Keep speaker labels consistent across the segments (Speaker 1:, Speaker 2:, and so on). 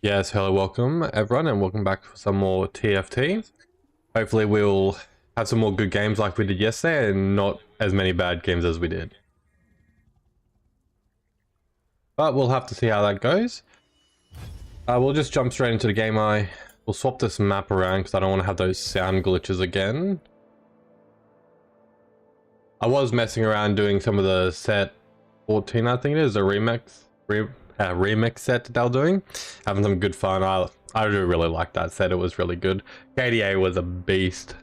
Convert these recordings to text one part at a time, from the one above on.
Speaker 1: Yes, hello, welcome everyone, and welcome back for some more TFT. Hopefully we'll have some more good games like we did yesterday and not as many bad games as we did. But we'll have to see how that goes. We'll just jump straight into the game. We'll swap this map around because I don't want to have those sound glitches again. I was messing around doing some of the set 14, I think it is, a remix set that they were doing, having some good fun. I do really like that set. It was really good. KDA was a beast, to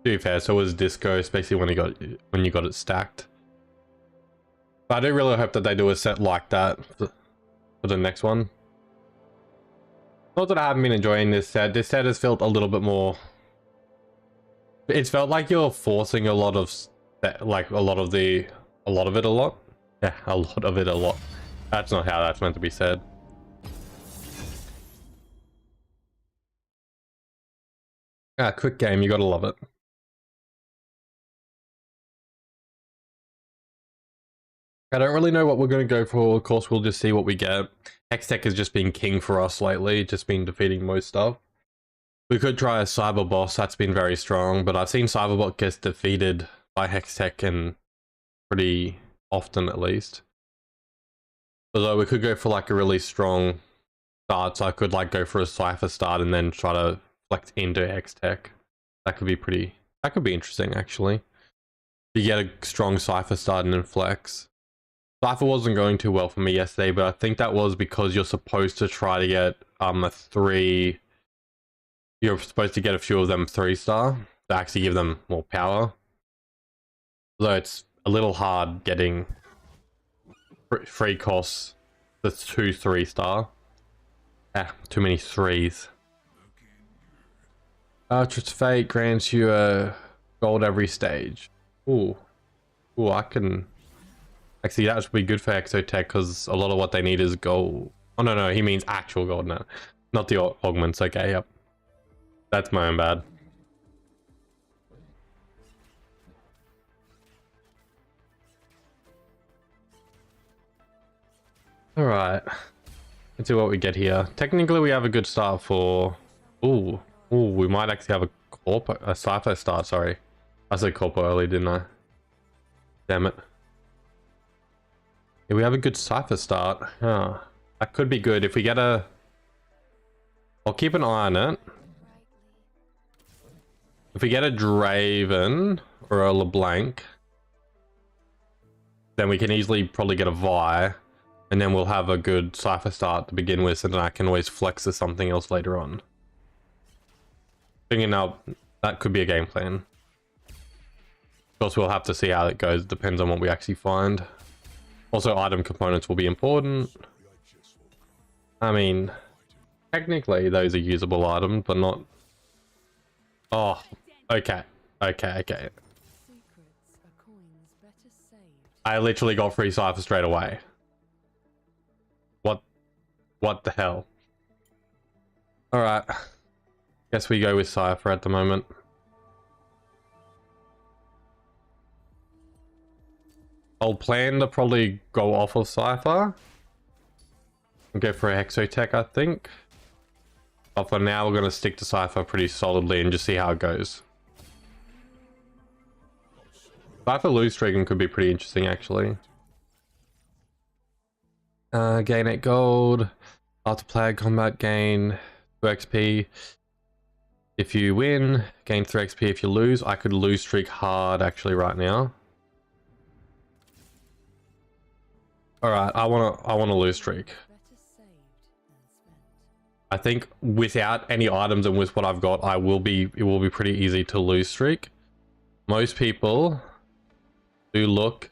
Speaker 1: be fair. So was Disco, especially when you got it stacked. But I do really hope that they do a set like that for the next one. Not that I haven't been enjoying this set. This set has felt a little bit more, it's felt like you're forcing a lot of a lot of it a lot. Yeah, a lot of it a lot. That's not how that's meant to be said. Quick game, you gotta love it. I don't really know what we're going to go for. Of course, we'll just see what we get. Hextech has just been king for us lately, just been defeating most stuff. We could try a Cyber Boss, that's been very strong, but I've seen Cyberbot gets defeated by Hextech and pretty often at least. Although we could go for like a really strong start, so I could like go for a Cypher start and then try to flex into Hextech. That could be interesting actually. You get a strong Cypher start and then flex. Cypher wasn't going too well for me yesterday, but I think that was because you're supposed to try to get you're supposed to get a few of them 3-star to actually give them more power. Although it's a little hard getting free costs that's 2 3-star. Too many 3s. Archer's Fate grants you a gold every stage. Ooh, I can... Actually, that would be good for Exotech because a lot of what they need is gold. Oh, no, he means actual gold now. Not the augments. Okay, yep. That's my own bad. Alright. Let's see what we get here. Technically, we have a good start for... Ooh, we might actually have a Cypher start, sorry. I said Corpo early, didn't I? Damn it. Yeah, we have a good Cypher start. Oh, that could be good if we get a... I'll keep an eye on it. If we get a Draven or a LeBlanc, then we can easily probably get a Vi, and then we'll have a good Cypher start to begin with, and then I can always flex to something else later on. Thinking now, that could be a game plan. Of course, we'll have to see how it goes. Depends on what we actually find. Also, item components will be important. I mean, technically, those are usable items, but not... Oh, okay. I literally got free Cypher straight away. What the hell? Alright. Guess we go with Cypher at the moment. I'll plan to probably go off of Cypher. I'll go for a Exotech, I think. But for now, we're going to stick to Cypher pretty solidly and just see how it goes. Cypher loose streaking could be pretty interesting, actually. Gain 8 gold. After player combat, gain 2 XP. If you win, gain 3 XP. If you lose, I could lose streak hard, actually, right now. Alright, I wanna lose streak. I think without any items and with what I've got, it will be pretty easy to lose streak. Most people do look,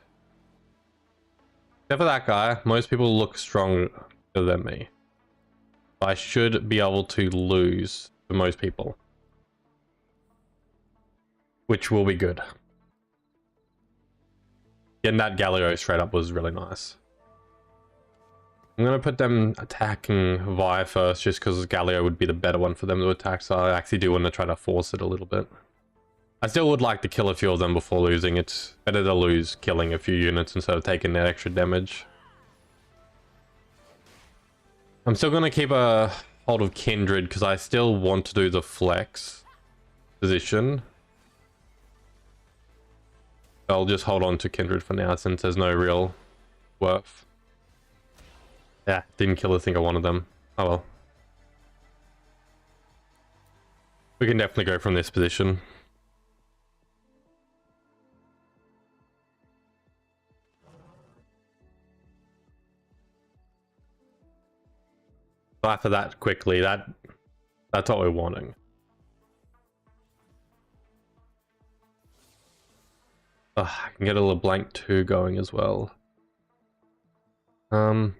Speaker 1: except for that guy, most people look stronger than me. I should be able to lose for most people, which will be good. Getting that Galio straight up was really nice. I'm going to put them attacking Vi first, just because Galio would be the better one for them to attack, so I actually do want to try to force it a little bit. I still would like to kill a few of them before losing. It's better to lose killing a few units instead of taking that extra damage. I'm still going to keep a hold of Kindred because I still want to do the flex position. I'll just hold on to Kindred for now since there's no real worth. Yeah, didn't kill a single one of them. Oh well. We can definitely go from this position. So after that, quickly, that's what we're wanting. I can get a LeBlanc 2 going as well. I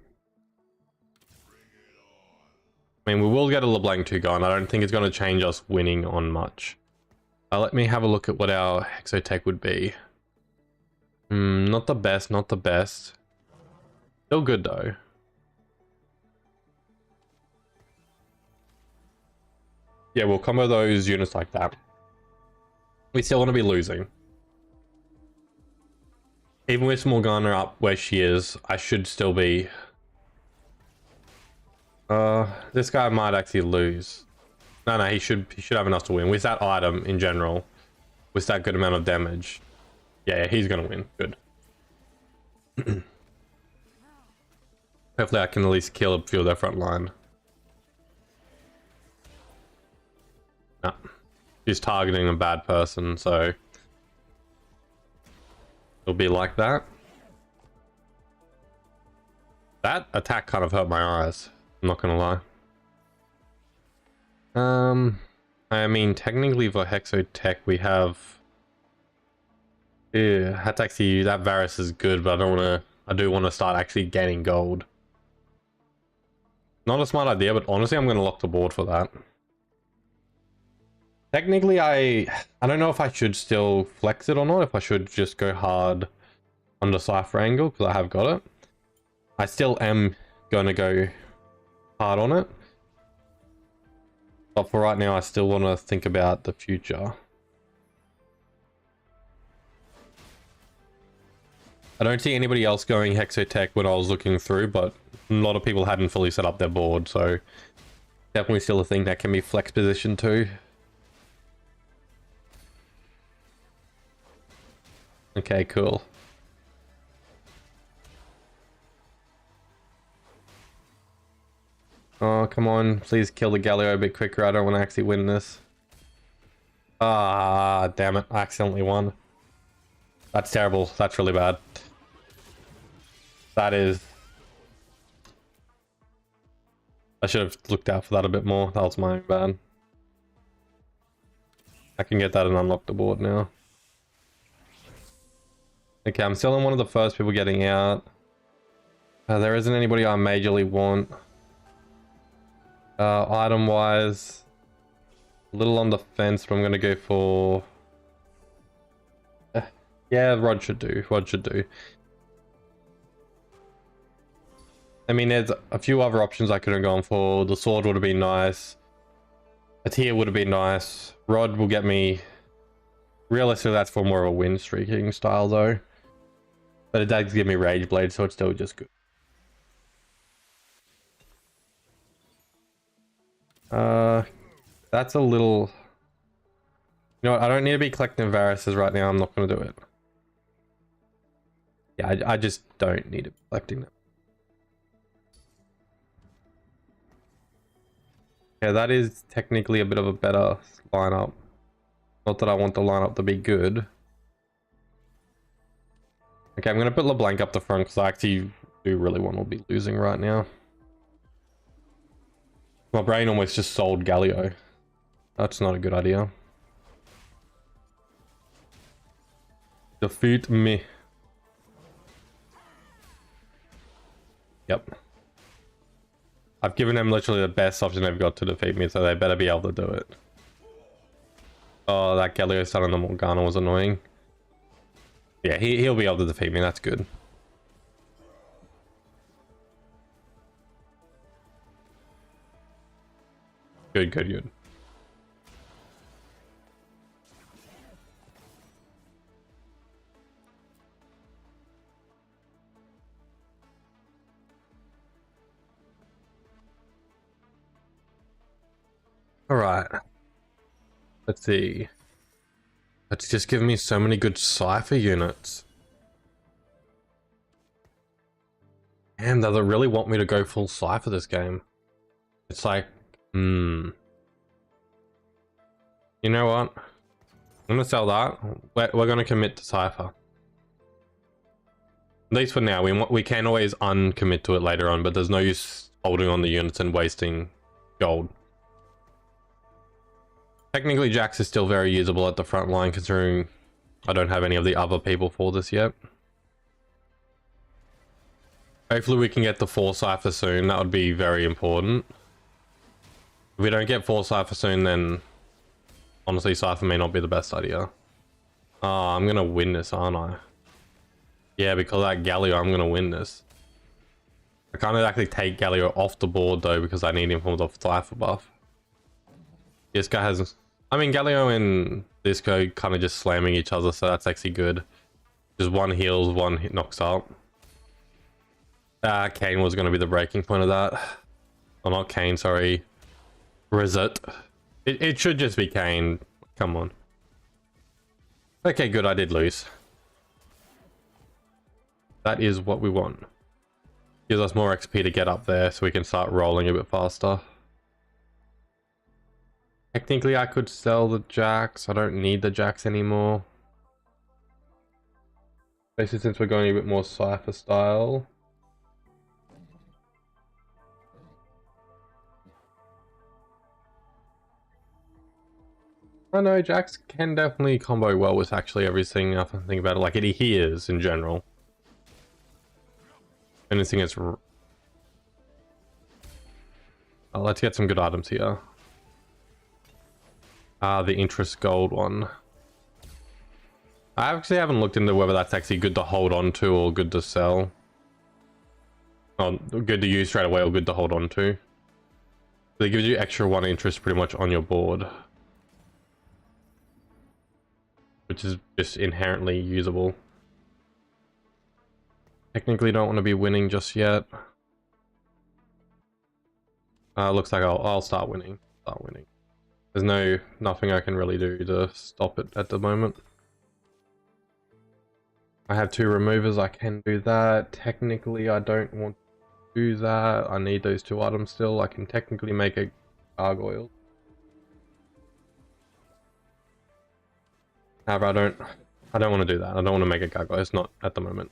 Speaker 1: mean, we will get a LeBlanc 2 going. I don't think it's going to change us winning on much. Let me have a look at what our Exotech would be. Not the best, not the best. Still good though. Yeah, we'll combo those units like that. We still want to be losing. Even with Morgana up where she is, I should still be... this guy might actually lose. No, he should have enough to win. With that item in general, with that good amount of damage. Yeah, he's gonna win. Good. Hopefully I can at least kill a few of their front line. No. She's targeting a bad person, so... it'll be like that. That attack kind of hurt my eyes. I'm not gonna lie. I mean, technically for Hexotech we have... yeah, that's actually... that Varus is good, but I don't wanna... I do want to start actually gaining gold. Not a smart idea, but honestly I'm gonna lock the board for that. Technically I don't know if I should still flex it or not, if I should just go hard on the Cypher angle, because I have got it. I still am gonna go hard on it. But for right now, I still want to think about the future. I don't see anybody else going Hexotech when I was looking through, but a lot of people hadn't fully set up their board, so definitely still a thing that can be flex position too. Okay, cool. Oh, come on. Please kill the Galio a bit quicker. I don't want to actually win this. Ah, damn it. I accidentally won. That's terrible. That's really bad. That is... I should have looked out for that a bit more. That was my own bad. I can get that and unlock the board now. Okay, I'm still one of the first people getting out. There isn't anybody I majorly want. Item wise, a little on the fence, but I'm gonna go for... yeah, Rod should do. Rod should do. I mean, there's a few other options I could have gone for. The sword would have been nice. A tier would have been nice. Rod will get me... realistically, that's for more of a win streaking style though. But it does give me Rage Blade, so it's still just good. That's a little... you know what? I don't need to be collecting Varuses right now. I'm not going to do it. Yeah, I just don't need to be collecting them. Yeah, that is technically a bit of a better lineup. Not that I want the lineup to be good. Okay, I'm going to put LeBlanc up the front because I actually do really want to be losing right now. My brain almost just sold Galio. That's not a good idea. Defeat me. Yep. I've given them literally the best option they've got to defeat me, so they better be able to do it. Oh, that Galio son on the Morgana was annoying. Yeah, he'll be able to defeat me, that's good. Good, good, good. Alright. Let's see. It's just given me so many good Cypher units. Damn, does it really want me to go full Cypher this game? It's like, You know what? I'm gonna sell that. We're gonna commit to Cypher. At least for now. We can always uncommit to it later on, but there's no use holding on the units and wasting gold. Technically, Jax is still very usable at the front line, considering I don't have any of the other people for this yet. Hopefully we can get the 4 Cypher soon. That would be very important. If we don't get 4 Cypher soon, then honestly Cypher may not be the best idea. Ah, I'm gonna win this, aren't I? Yeah, because that Galio, I'm gonna win this. I can't actually take Galio off the board though, because I need him for the Cypher buff. This guy has... I mean, Galio and Disco kind of just slamming each other, so that's actually good. Just one heals, one knocks up. Kane was going to be the breaking point of that. Oh, not Kane, sorry. Rizet. It should just be Kane. Come on. Okay, good, I did lose. That is what we want. Gives us more XP to get up there so we can start rolling a bit faster. Technically, I could sell the Jax. I don't need the Jax anymore. Especially since we're going a bit more Cypher style. I know Jax can definitely combo well with actually everything. I think about it, like he is in general. Anything is. Let's get some good items here. The interest gold one. I actually haven't looked into whether that's actually good to hold on to or good to sell. Oh, good to use straight away or good to hold on to. It gives you extra 1 interest pretty much on your board, which is just inherently usable. Technically don't want to be winning just yet. Looks like I'll start winning. There's nothing I can really do to stop it at the moment. I have 2 removers, I can do that. Technically I don't want to do that. I need those 2 items still. I can technically make a gargoyle. However, I don't want to do that. I don't want to make a gargoyle. It's not at the moment.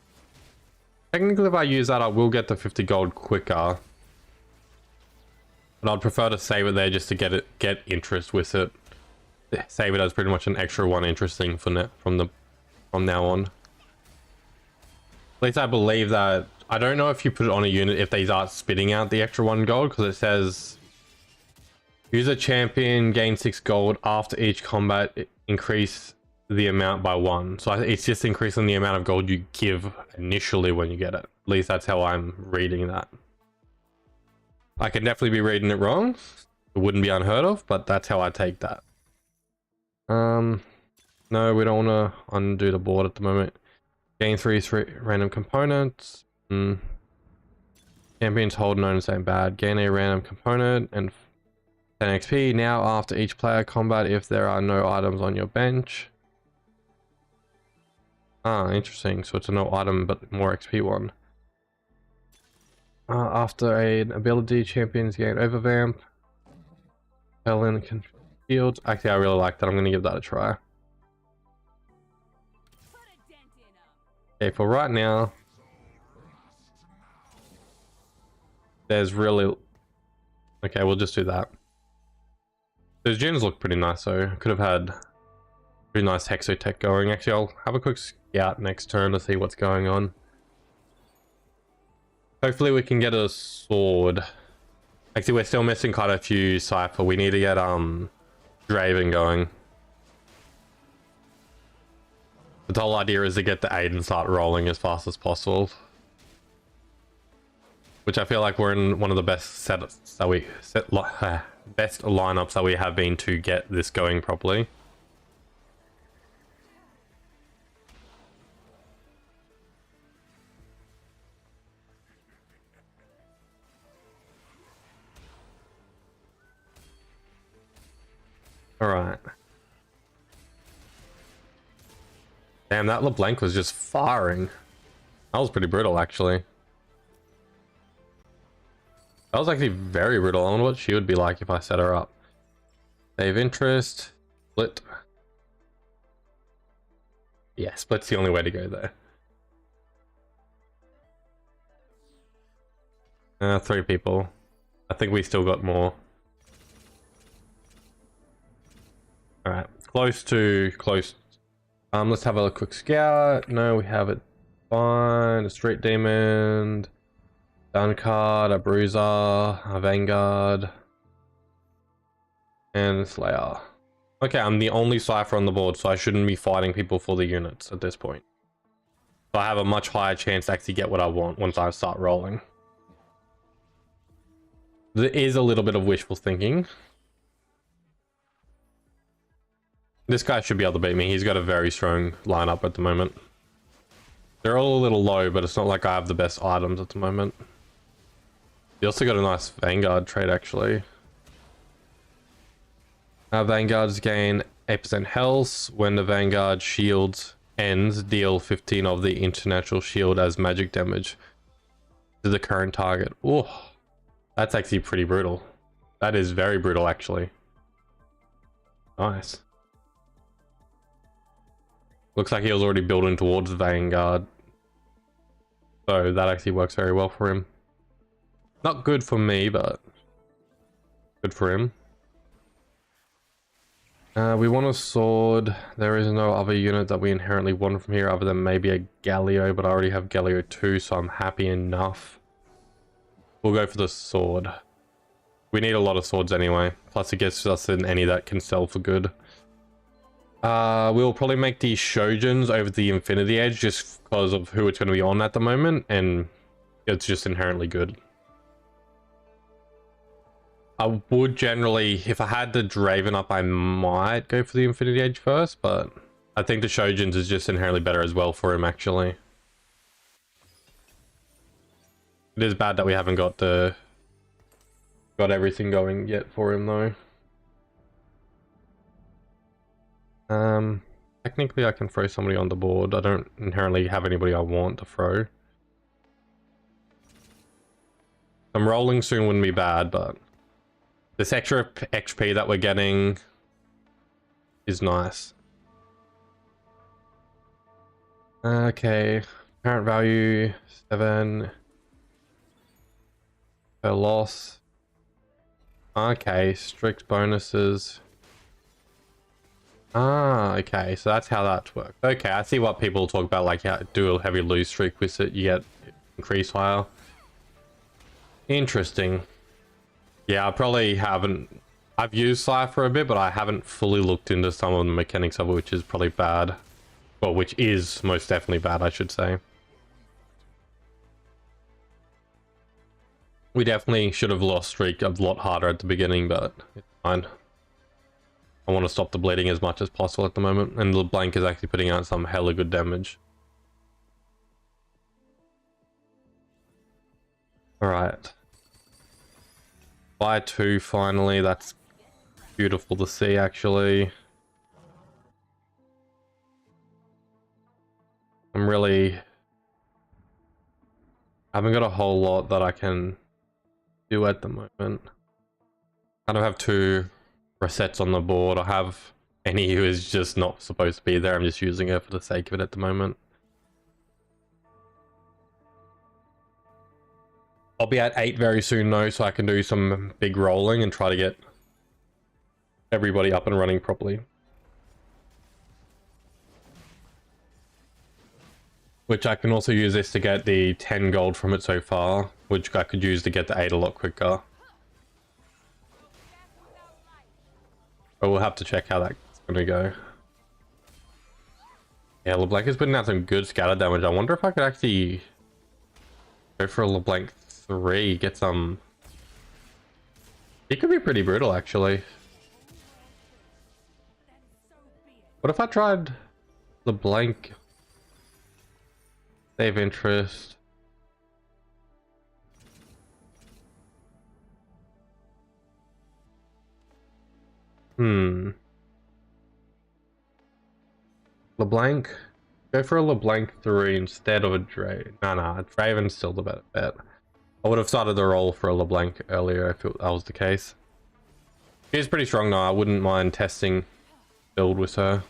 Speaker 1: Technically, if I use that, I will get the 50 gold quicker. But I'd prefer to save it there just to get interest with it. Save it as pretty much an extra 1 interest thing from now on. At least I believe that. I don't know if you put it on a unit if they start spitting out the extra 1 gold, because it says use a champion, gain 6 gold after each combat, increase the amount by 1. So it's just increasing the amount of gold you give initially when you get it. At least that's how I'm reading that. I could definitely be reading it wrong. It wouldn't be unheard of, but that's how I take that. No, we don't want to undo the board at the moment. Gain 3 random components. Champions hold known as ain't bad. Gain a random component and 10 XP. Now after each player combat if there are no items on your bench. Ah, interesting. So it's a no item but more XP one. After an ability, champions gain overvamp. Helen can shield. Actually, I really like that. I'm going to give that a try. Okay, for right now, there's really... Okay, we'll just do that. Those gens look pretty nice, so could have had pretty nice Hexotech going. Actually, I'll have a quick scout next turn to see what's going on. Hopefully we can get a sword. Actually, we're still missing quite a few Cypher. We need to get Draven going. The whole idea is to get the Aiden start rolling as fast as possible. Which I feel like we're in one of the best setups that best lineups that we have been to get this going properly. Alright. Damn, that LeBlanc was just firing. That was pretty brutal, actually. That was actually very brutal. I wonder what she would be like if I set her up. Save interest. Split. Yeah, split's the only way to go there. 3 people. I think we still got more. Alright, close. Let's have a quick scout. No, we have it fine. A Street Demon, Duncard, a Bruiser, a Vanguard, and a Slayer. Okay, I'm the only Cypher on the board, so I shouldn't be fighting people for the units at this point. So I have a much higher chance to actually get what I want once I start rolling. There is a little bit of wishful thinking. This guy should be able to beat me. He's got a very strong lineup at the moment. They're all a little low, but it's not like I have the best items at the moment. He also got a nice Vanguard trait, actually. Vanguards gain 8% health. When the Vanguard shield ends, deal 15 of the international shield as magic damage to the current target. Oh, that's actually pretty brutal. That is very brutal, actually. Nice. Looks like he was already building towards Vanguard. So that actually works very well for him. Not good for me, but good for him. We want a sword. There is no other unit that we inherently want from here other than maybe a Galio, but I already have Galio 2, so I'm happy enough. We'll go for the sword. We need a lot of swords anyway. Plus it gets us in any that can sell for good. We'll probably make the Shojuns over the Infinity Edge just because of who it's going to be on at the moment, and it's just inherently good. I would generally, if I had the Draven up, I might go for the Infinity Edge first, but I think the Shojuns is just inherently better as well for him, actually. It is bad that we haven't got everything going yet for him, though. Technically I can throw somebody on the board. I don't inherently have anybody I want to throw. Some rolling soon wouldn't be bad, but this extra XP that we're getting is nice. Okay, current value 7 per loss. Okay, strict bonuses. Okay, so that's how that works. Okay, I see what people talk about, like how do a heavy lose streak with it, you get increase higher. Interesting. Yeah, I probably haven't... I've used Cypher a bit, but I haven't fully looked into some of the mechanics of it, which is probably bad. Well, which is most definitely bad, I should say. We definitely should have lost streak a lot harder at the beginning, but it's fine. I want to stop the bleeding as much as possible at the moment, and LeBlanc is actually putting out some hella good damage. Alright. Buy 2 finally, that's beautiful to see actually. I'm really... I haven't got a whole lot that I can do at the moment. I don't have 2 resets on the board. I have any who is just not supposed to be there. I'm just using it for the sake of it at the moment. I'll be at 8 very soon though, so I can do some big rolling and try to get everybody up and running properly. Which I can also use this to get the 10 gold from it so far, which I could use to get the 8 a lot quicker. But we'll have to check how that's gonna go. Yeah, LeBlanc has putting out some good scatter damage. I wonder if I could actually go for a LeBlanc 3, get some... It could be pretty brutal, actually. What if I tried LeBlanc? Save interest. LeBlanc. Go for a LeBlanc 3 instead of a Draven. Nah, Draven's still the better bet. I would have started the roll for a LeBlanc earlier if that was the case. She's pretty strong now. I wouldn't mind testing build with her.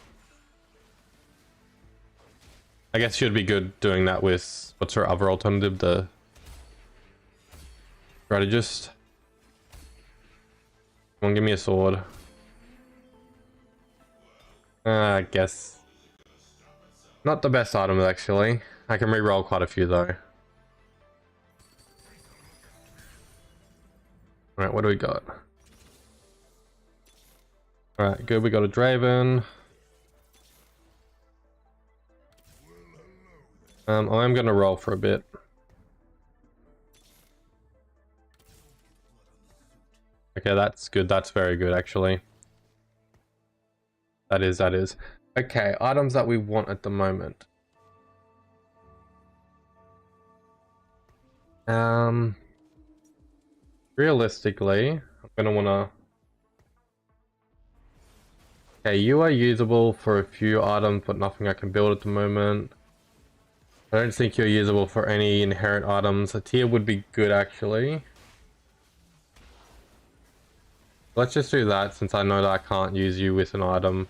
Speaker 1: I guess she'd be good doing that with, what's her other alternative, the strategist. Come on, give me a sword. I guess not the best item actually. I can re-roll quite a few though. Alright, what do we got? Alright, good, we got a Draven. I am gonna roll for a bit. Okay, that's good. That's very good, actually. That is. Okay, items that we want at the moment. Realistically, I'm gonna wanna... Okay, you are usable for a few items, but nothing I can build at the moment. I don't think you're usable for any inherent items. A tier would be good, actually. Let's just do that, since I know that I can't use you with an item.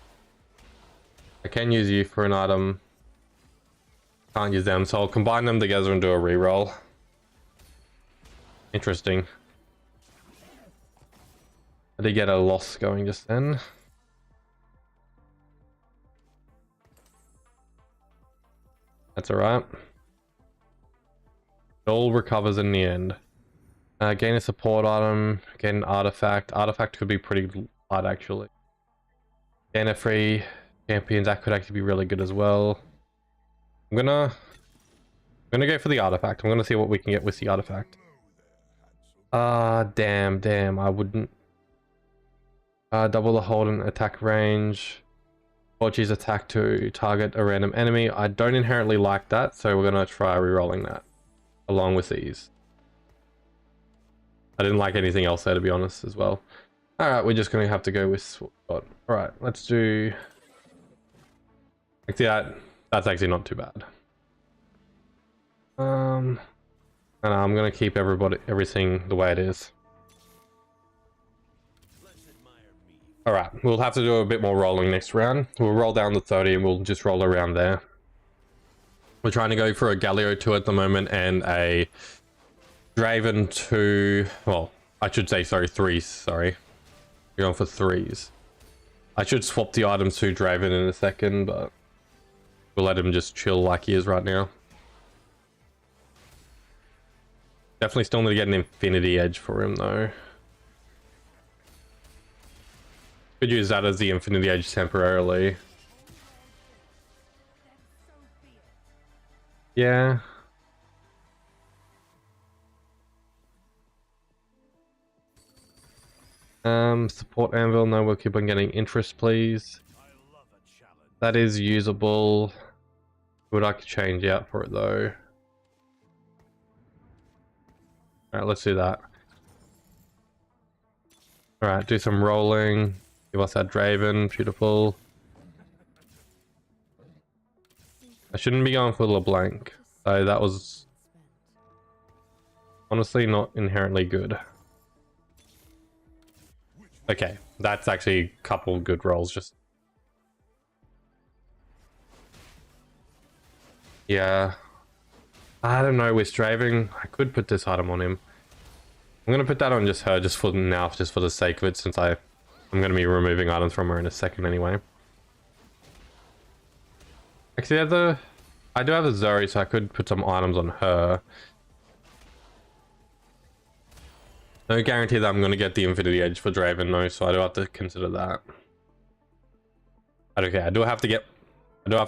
Speaker 1: I can use you for an item. Can't use them, so I'll combine them together and do a reroll. Interesting. I did get a loss going just then. That's alright. It all recovers in the end. Gain a support item, gain an artifact. Artifact could be pretty light actually. Gain a free champions, that could actually be really good as well. I'm gonna go for the artifact. I'm gonna see what we can get with the artifact. Damn, I wouldn't. Double the hold and attack range. Torchies attack to target a random enemy. I don't inherently like that, so we're gonna try re-rolling that along with these. I didn't like anything else there, to be honest, as well. Alright, we're just gonna have to go with what we got. Alright, let's do... Actually, that's actually not too bad. And I'm gonna keep everything the way it is. Alright, we'll have to do a bit more rolling next round. We'll roll down to 30 and we'll just roll around there. We're trying to go for a Galio 2 at the moment and a Draven 2. Well, I should say, sorry, 3s. Sorry. We're going for 3s. I should swap the items to Draven in a second, but we'll let him just chill like he is right now. Definitely still need to get an Infinity Edge for him, though. Could use that as the Infinity Edge temporarily. Yeah. Support anvil. No, we'll keep on getting interest, please. That is usable. Would I could change out for it though. Alright, let's do that. Alright, do some rolling. Give us that Draven. Beautiful. I shouldn't be going for LeBlanc. So that was honestly not inherently good. Okay, that's actually a couple good rolls. Just yeah, I don't know. With Draven, I could put this item on him. I'm gonna put that on just her, just for now, just for the sake of it, since I'm gonna be removing items from her in a second anyway. Actually, I do have a Zori, so I could put some items on her. No guarantee that I'm going to get the Infinity Edge for Draven, though, so I do have to consider that. But okay, I do have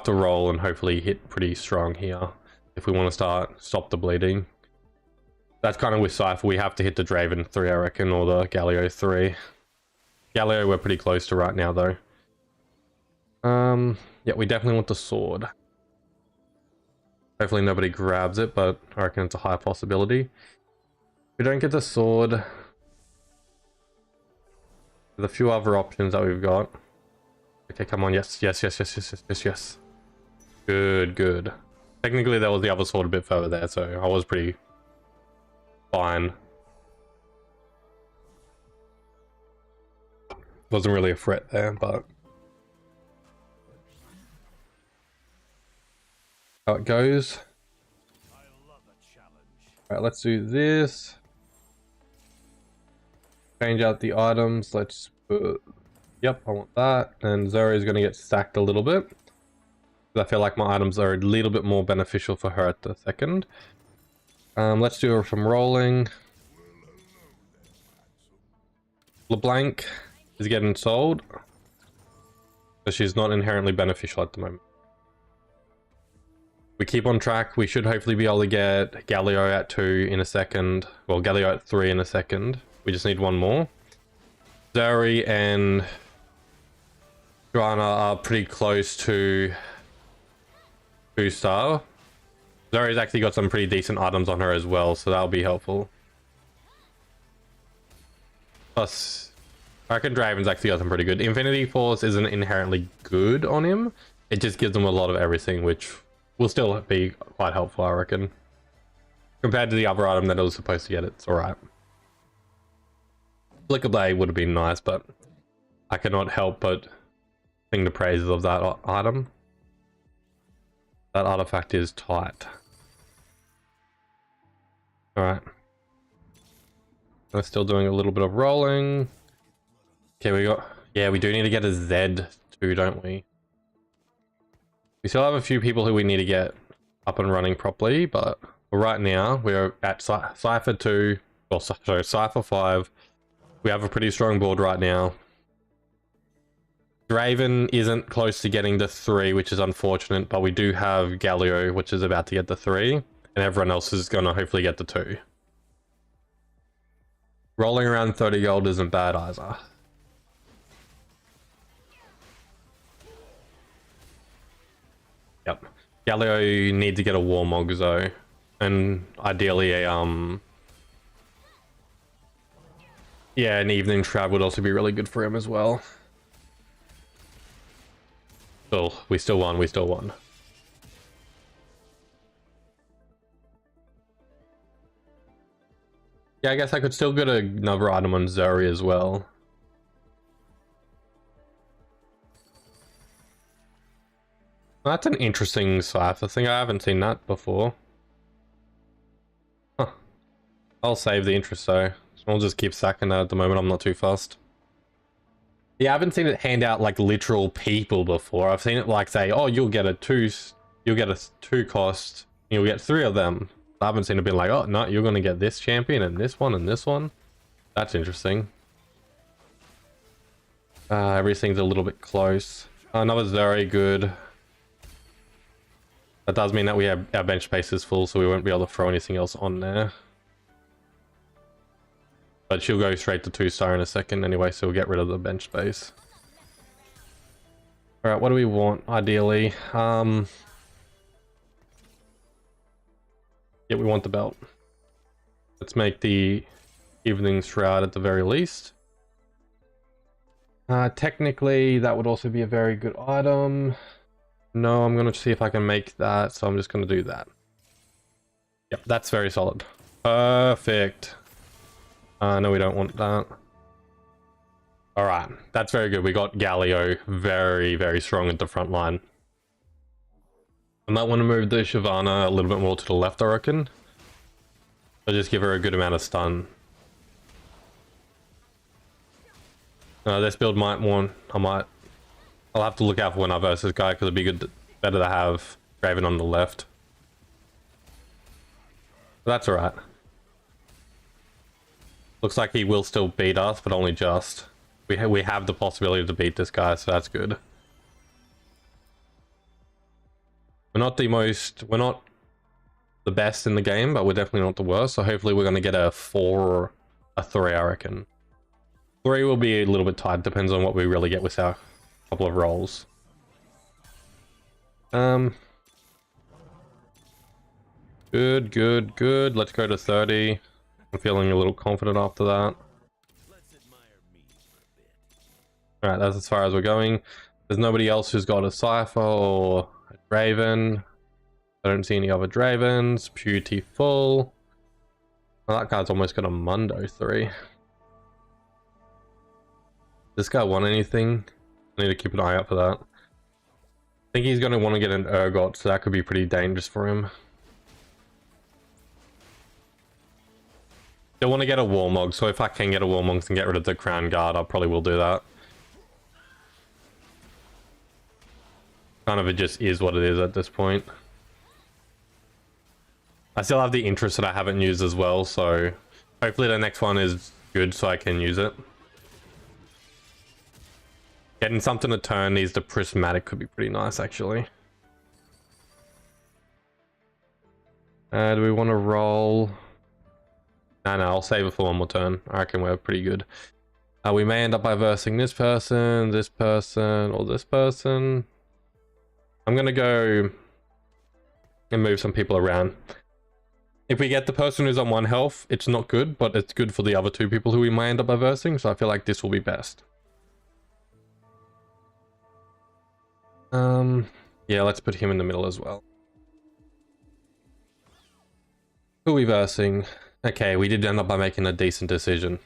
Speaker 1: to roll and hopefully hit pretty strong here if we want to stop the bleeding. That's kind of with Cypher, we have to hit the Draven 3, I reckon, or the Galio 3. Galio we're pretty close to right now, though. Yeah, we definitely want the sword. Hopefully nobody grabs it, but I reckon it's a high possibility. If we don't get the sword, there's a few other options that we've got. Okay, come on, yes. Good, good. Technically, there was the other sword a bit further there, so I was pretty fine. Wasn't really a threat there, but how it goes. Alright, let's do this. Change out the items. Let's put... Yep, I want that. And Zoe is going to get stacked a little bit. I feel like my items are a little bit more beneficial for her at the second. Let's do some rolling. LeBlanc is getting sold. So she's not inherently beneficial at the moment. We keep on track. We should hopefully be able to get Galio at 2 in a second. Well, Galio at 3 in a second. We just need one more. Zeri and Joanna are pretty close to 2-star. Zeri's actually got some pretty decent items on her as well, so that'll be helpful. Plus, I reckon Draven's actually got some pretty good. Infinity Force isn't inherently good on him. It just gives him a lot of everything, which will still be quite helpful, I reckon. Compared to the other item that it was supposed to get, it's alright. Flicker Blade would have been nice, but I cannot help but sing the praises of that item. That artifact is tight. Alright. We're still doing a little bit of rolling. Okay, we got... Yeah, we do need to get a Z too, don't we? We still have a few people who we need to get up and running properly, but right now we're at Cypher 2, or sorry, Cypher 5. We have a pretty strong board right now. Draven isn't close to getting the 3, which is unfortunate, but we do have Galio, which is about to get the 3, and everyone else is going to hopefully get the 2. Rolling around 30 gold isn't bad either. Yep. Galio needs to get a Warmog though, and ideally a yeah, an Evening Shroud would also be really good for him as well. Still, we still won. We still won. Yeah, I guess I could still get another item on Zoe as well. That's an interesting Cypher thing. I haven't seen that before. Huh. I'll save the interest though. I'll just keep sacking that at the moment. I'm not too fussed. Yeah, I haven't seen it hand out like literal people before. I've seen it like say, oh, you'll get a 2 cost. You'll get 3 of them. I haven't seen it be like, oh no, you're gonna get this champion and this one and this one. That's interesting. Everything's a little bit close. Another very good. That does mean that we have our bench space is full, so we won't be able to throw anything else on there. But she'll go straight to 2-star in a second anyway, so we'll get rid of the bench space. Alright, what do we want ideally? Yeah, we want the belt. Let's make the Evening Shroud at the very least. Technically, that would also be a very good item. No, I'm going to see if I can make that, so I'm just going to do that. Yep, that's very solid. Perfect. No, we don't want that. Alright, that's very good. We got Galio very, very strong at the front line. I might want to move the Shyvana a little bit more to the left, I reckon. I'll just give her a good amount of stun. This build might want... I'll have to look out for when I versus this guy, because it'd be better to have Draven on the left. But that's alright. Looks like he will still beat us, but only just. We have the possibility to beat this guy, so that's good. We're not the best in the game, but we're definitely not the worst. So hopefully we're going to get a 4 or a 3, I reckon. 3 will be a little bit tight, depends on what we really get with our couple of rolls. Good, good, good. Let's go to 30. I'm feeling a little confident after that. Alright, that's as far as we're going. There's nobody else who's got a Cypher or A Draven. I don't see any other Dravens. Beautiful. Well, that guy's almost got a Mundo 3. This guy want anything? I need to keep an eye out for that. I think he's going to want to get an Urgot, so that could be pretty dangerous for him. Don't want to get a Warmog, so if I can get a Warmog and get rid of the Crown Guard, I probably will do that. Kind of it just is what it is at this point. I still have the interest that I haven't used as well, so hopefully the next one is good so I can use it. Getting something to turn these to Prismatic could be pretty nice, actually. Do we want to roll? No, I'll save it for one more turn. I reckon we're pretty good. We may end up by versing this person, or this person. I'm going to go and move some people around. If we get the person who's on 1 health, it's not good, but it's good for the other 2 people who we may end up by versing, so I feel like this will be best. Yeah, let's put him in the middle as well. Who are we versing? Okay, we did end up by making a decent decision.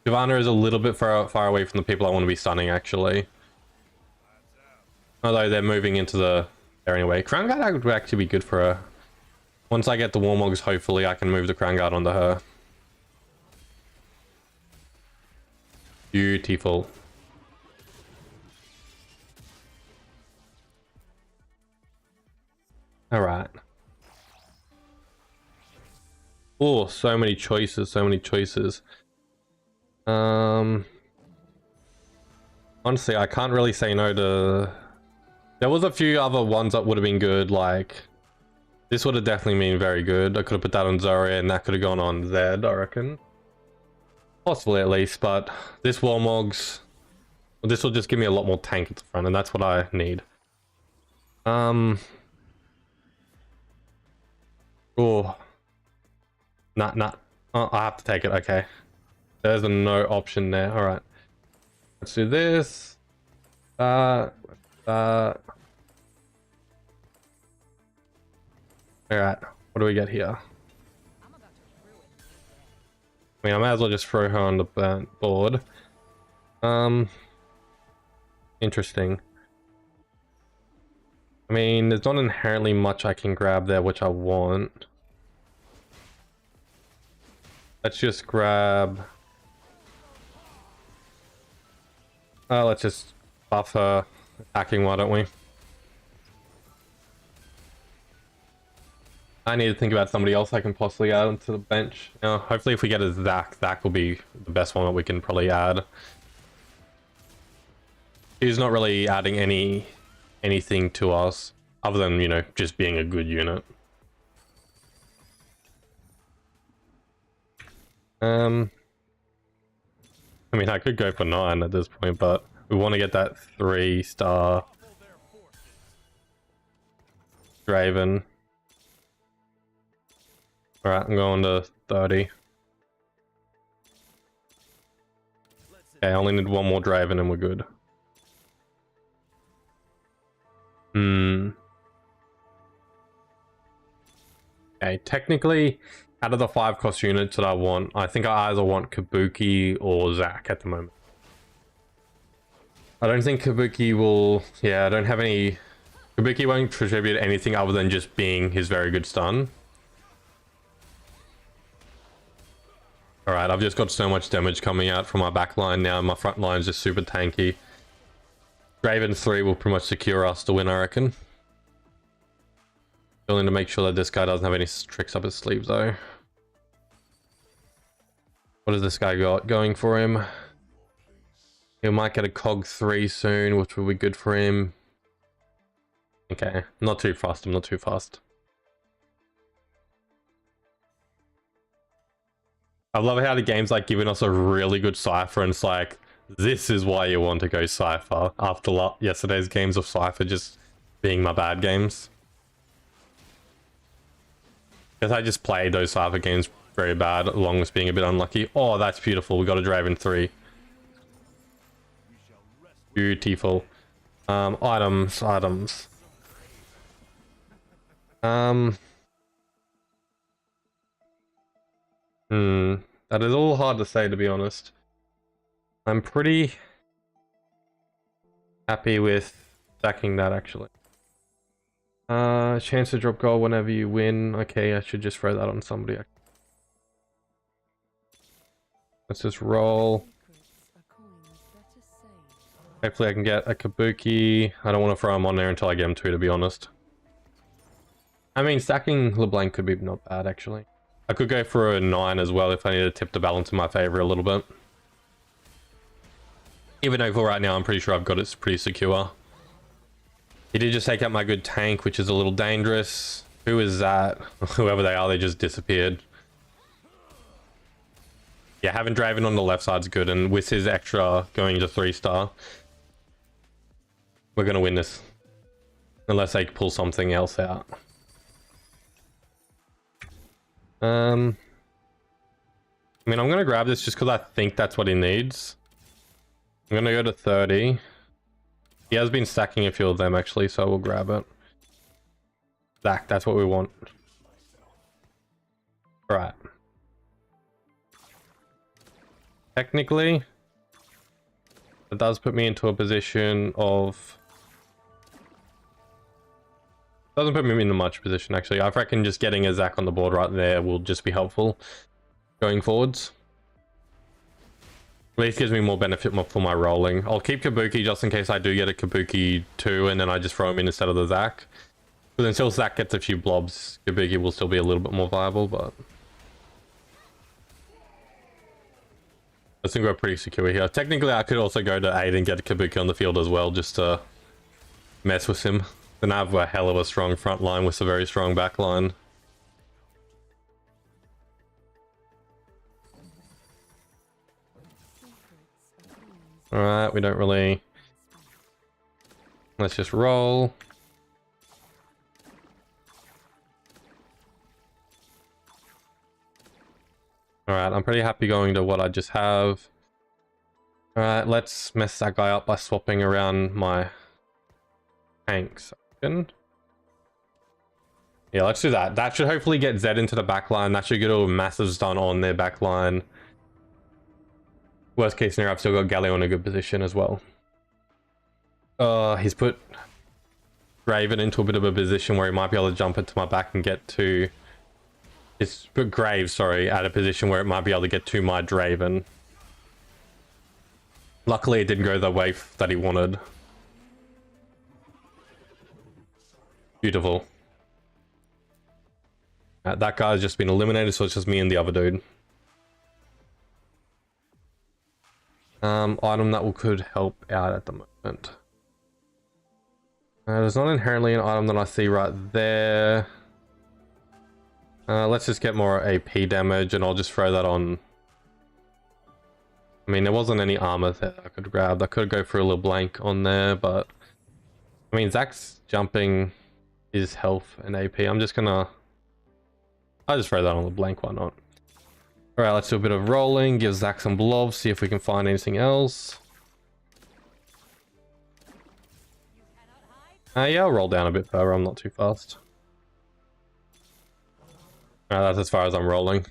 Speaker 1: Shyvana is a little bit far away from the people I want to be stunning, actually. Although they're moving into the there anyway. Crown Guard would actually be good for her. Once I get the Warmogs, hopefully I can move the Crown Guard onto her. Beautiful. Alright. Oh, so many choices, so many choices. Honestly, I can't really say no to... There was a few other ones that would have been good, like... This would have definitely been very good. I could have put that on Zarya and that could have gone on Zed, I reckon. Possibly at least, but this Warmogs... This will just give me a lot more tank at the front, and that's what I need. Oh. Nah. Oh, I have to take it, okay. There's a no option there, alright. Let's do this. Alright. What do we get here? I mean, I might as well just throw her on the board. Interesting. I mean, there's not inherently much I can grab there, which I want. Let's just grab... let's just buff her attacking, why don't we? I need to think about somebody else I can possibly add onto the bench. You know, hopefully if we get a Zac, Zac will be the best one that we can probably add. He's not really adding anything to us, other than, you know, just being a good unit. I mean, I could go for 9 at this point, but we want to get that 3-star Draven. Alright, I'm going to 30. Okay, I only need one more Draven and we're good. Okay, technically, out of the 5 cost units that I want, I think I either want Kabuki or Zac at the moment. I don't think Kabuki will... Yeah, I don't have any... Kabuki won't contribute anything other than just being his very good stun. Alright, I've just got so much damage coming out from my back line now, and my front line is just super tanky. Draven 3 will pretty much secure us to win, I reckon. Still need to make sure that this guy doesn't have any tricks up his sleeve, though. What has this guy got going for him? He might get a Cog 3 soon, which will be good for him. Okay, not too fast, I'm not too fast. I love how the game's like giving us a really good Cypher, and it's like, this is why you want to go Cypher after yesterday's games of Cypher just being my bad games. Because I just played those Cypher games very bad, along with being a bit unlucky. Oh, that's beautiful. We got a Draven 3. Beautiful. Items. Um, that is all hard to say, to be honest. I'm pretty happy with stacking that, actually. Chance to drop gold whenever you win. Okay, I should just throw that on somebody. Let's just roll. Hopefully I can get a Kabuki. I don't want to throw him on there until I get him to be honest. I mean, stacking LeBlanc could be not bad, actually. I could go for a 9 as well if I need to tip the balance in my favor a little bit. Even though for right now, I'm pretty sure I've got it pretty secure. He did just take out my good tank, which is a little dangerous. Who is that? Whoever they are, they just disappeared. Yeah, having Draven on the left side's good, and with his extra going to 3-star, we're going to win this. Unless they pull something else out. I mean, I'm going to grab this just because I think that's what he needs. I'm going to go to 30. He has been stacking a few of them, actually, so we'll grab it. Zac, that's what we want. Right. Technically, it does put me into a position of... Doesn't put me in a much position, actually. I reckon just getting a Zac on the board right there will just be helpful going forwards. At least gives me more benefit for my rolling. I'll keep Kabuki just in case I do get a Kabuki 2 and then I just throw him in instead of the Zac. Because until Zac gets a few blobs, Kabuki will still be a little bit more viable, but... I think we're pretty secure here. Technically, I could also go to 8 and get Kabuki on the field as well, just to mess with him. Then I have a hell of a strong front line with a very strong back line. Alright, we don't really... Let's just roll. Alright, I'm pretty happy going to what I just have. Alright, let's mess that guy up by swapping around my tanks. Yeah, let's do that. That should hopefully get Zed into the backline. That should get a massive stun on their backline. Worst case scenario, I've still got Galio in a good position as well. He's put Draven into a bit of a position where he might be able to jump into my back and get to... It's put Graves, sorry, at a position where it might be able to get to my Draven. Luckily, it didn't go the way that he wanted. Beautiful. That guy's just been eliminated, so it's just me and the other dude. Item that could help out at the moment. There's not inherently an item that I see right there. Let's just get more AP damage, and I'll just throw that on. I mean, there wasn't any armor that I could grab. I could go for a little blank on there, but... I mean, Zac's jumping is health and AP. I'm just gonna... I'll just throw that on the blank, why not? Alright, let's do a bit of rolling, give Zac some blobs, see if we can find anything else. Yeah, I'll roll down a bit further, I'm not too fast. That's as far as I'm rolling.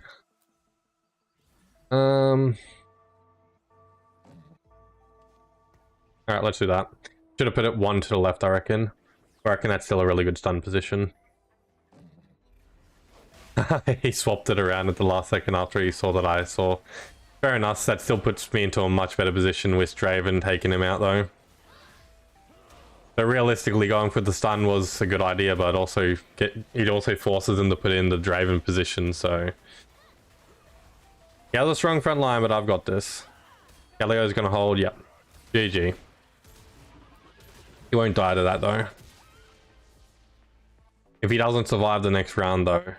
Speaker 1: Alright, let's do that. Should have put it 1 to the left, I reckon. I reckon that's still a really good stun position. He swapped it around at the last second after he saw that I saw. Fair enough, that still puts me into a much better position with Draven taking him out though. So realistically, going for the stun was a good idea, but also it also forces him to put in the Draven position, so... He has a strong front line, but I've got this. Galio's gonna hold, yep. GG. He won't die to that though. If he doesn't survive the next round though,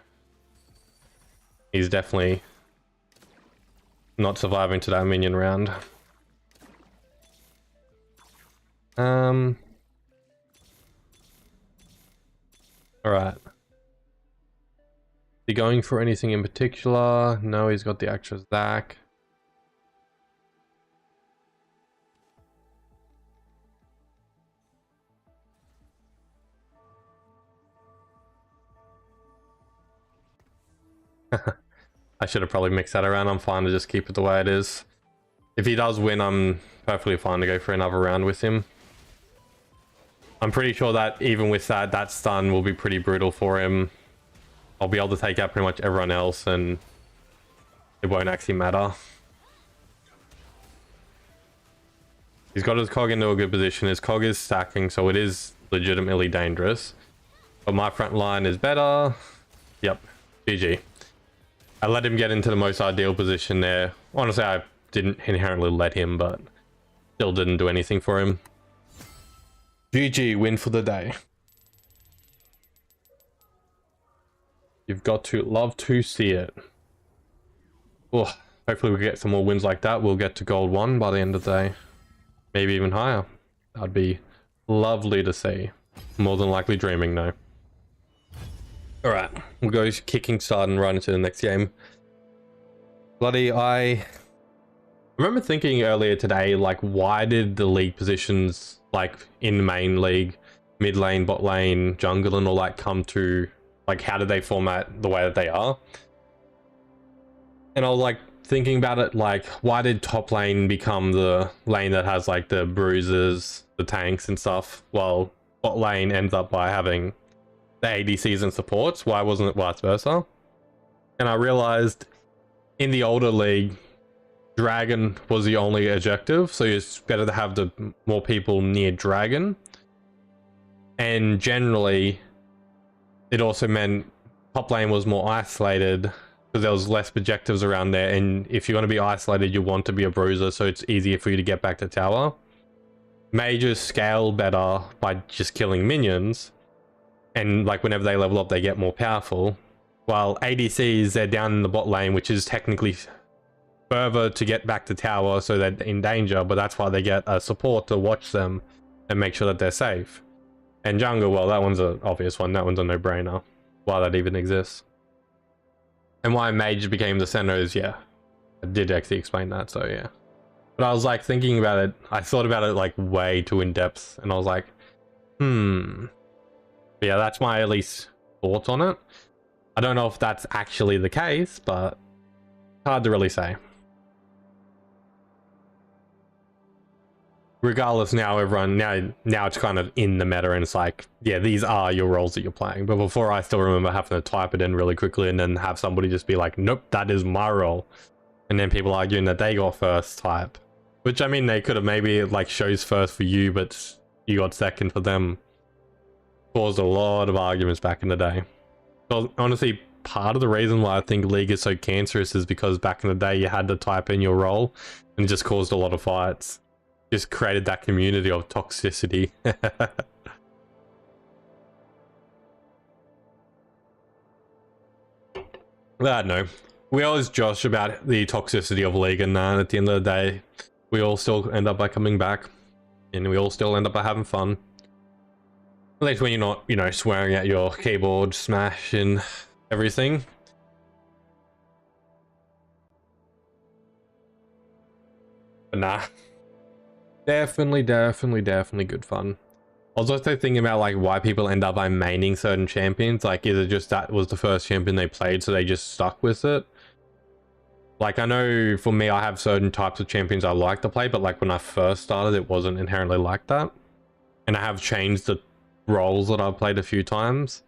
Speaker 1: he's definitely not surviving to that minion round. Alright. Is he going for anything in particular? No, he's got the extra Zac. I should have probably mixed that around. I'm fine to just keep it the way it is. If he does win, I'm perfectly fine to go for another round with him. I'm pretty sure that even with that stun will be pretty brutal for him. I'll be able to take out pretty much everyone else and it won't actually matter. He's got his Cog into a good position. His Cog is stacking, so it is legitimately dangerous. But my front line is better. Yep, GG. I let him get into the most ideal position there. Honestly, I didn't inherently let him, but still didn't do anything for him. GG, win for the day. You've got to love to see it. Oh, hopefully we get some more wins like that. We'll get to gold 1 by the end of the day. Maybe even higher. That'd be lovely to see. More than likely dreaming though. Alright, we'll go kicking start and run into the next game. Bloody, I remember thinking earlier today, like, why did the league positions, like, in main league, mid lane, bot lane, jungle and all that come to, like, how did they format the way that they are? And I was, like, thinking about it, like, why did top lane become the lane that has, like, the bruisers, the tanks and stuff, while bot lane ends up by having the ADCs and supports? Why wasn't it vice versa? And I realized in the older league, Dragon was the only objective, so it's better to have the more people near Dragon. And generally, it also meant top lane was more isolated because there was less objectives around there, and if you're going to be isolated, you want to be a bruiser, so it's easier for you to get back to tower. Mages scale better by just killing minions, and like whenever they level up, they get more powerful. While ADCs, they're down in the bot lane, which is technically further to get back to tower, so they're in danger, but that's why they get a support to watch them and make sure that they're safe. And jungle, well, that one's an obvious one. That one's a no-brainer. Why that even exists. And why mage became the center is, yeah, I did actually explain that, so yeah. But I was like thinking about it, I thought about it like way too in depth, and I was like, But yeah, that's my at least thoughts on it. I don't know if that's actually the case, but hard to really say. Regardless, now everyone, now it's kind of in the meta, and it's like, yeah, these are your roles that you're playing. But before, I still remember having to type it in really quickly and then have somebody just be like, nope, that is my role. And then people arguing that they got first type. Which, I mean, they could have maybe, like, shows first for you, but you got second for them. Caused a lot of arguments back in the day. So, honestly, part of the reason why I think League is so cancerous is because back in the day, you had to type in your role, and it just caused a lot of fights. Just created that community of toxicity. I don't know. We always josh about the toxicity of League, and at the end of the day, we all still end up by coming back, and we all still end up by having fun. At least when you're not, you know, swearing at your keyboard, smash and everything. But nah. Definitely good fun. I was also thinking about like why people end up by maining certain champions. Like, is it just that was the first champion they played, so they just stuck with it? Like, I know for me, I have certain types of champions I like to play, but like when I first started, it wasn't inherently like that. And I have changed the roles that I've played a few times.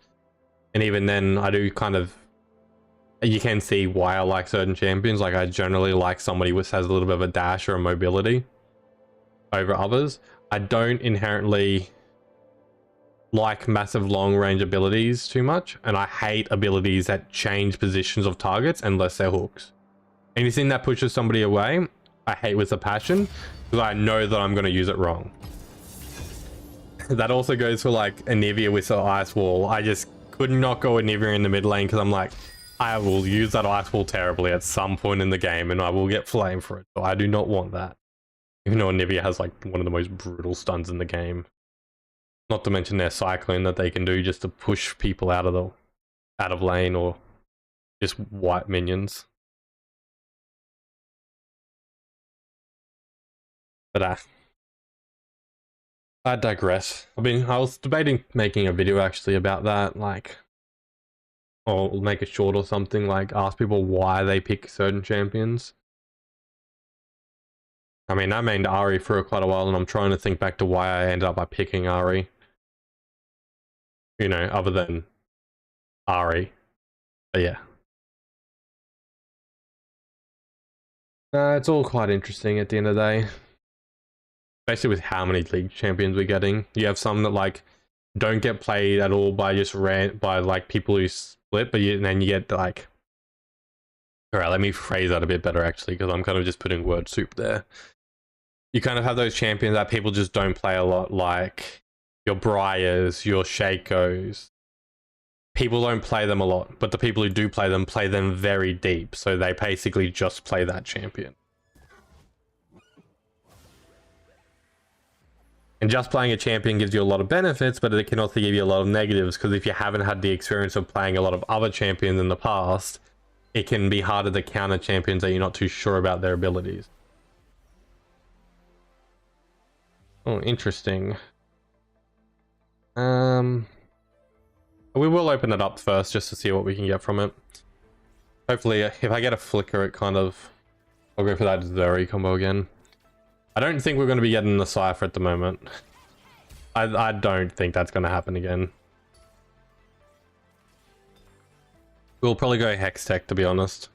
Speaker 1: And even then, I do kind of, you can see why I like certain champions. Like, I generally like somebody which has a little bit of a dash or a mobility over others. I don't inherently like massive long range abilities too much, and I hate abilities that change positions of targets unless they're hooks. Anything that pushes somebody away, I hate with a passion, because I know that I'm going to use it wrong. That also goes for like Anivia with the ice wall. I just could not go Anivia in the mid lane because I'm like, I will use that ice wall terribly at some point in the game and I will get flamed for it. So I do not want that. Even though Anivia has like one of the most brutal stuns in the game. Not to mention their cycling that they can do just to push people out of lane or just wipe minions. But I digress. I was debating making a video actually about that, like or make it short or something, like ask people why they pick certain champions. I mean, I mained Ahri for quite a while, and I'm trying to think back to why I ended up by picking Ahri. You know, other than Ahri. But yeah. It's all quite interesting at the end of the day. Especially with how many league champions we're getting. You have some that like don't get played at all by just by like people who split, but then you get like, all right, let me phrase that a bit better actually, because I'm kind of just putting word soup there. You kind of have those champions that people just don't play a lot, like your Briars, your Shakos. People don't play them a lot, but the people who do play them very deep, so they basically just play that champion. And just playing a champion gives you a lot of benefits, but it can also give you a lot of negatives, because if you haven't had the experience of playing a lot of other champions in the past, it can be harder to counter champions that you're not too sure about their abilities. Oh, interesting. We will open it up first just to see what we can get from it. Hopefully, if I get a flicker, it kind of... I'll go for that Zeri combo again. I don't think we're going to be getting the Cypher at the moment. I don't think that's going to happen again. We'll probably go Hextech, to be honest.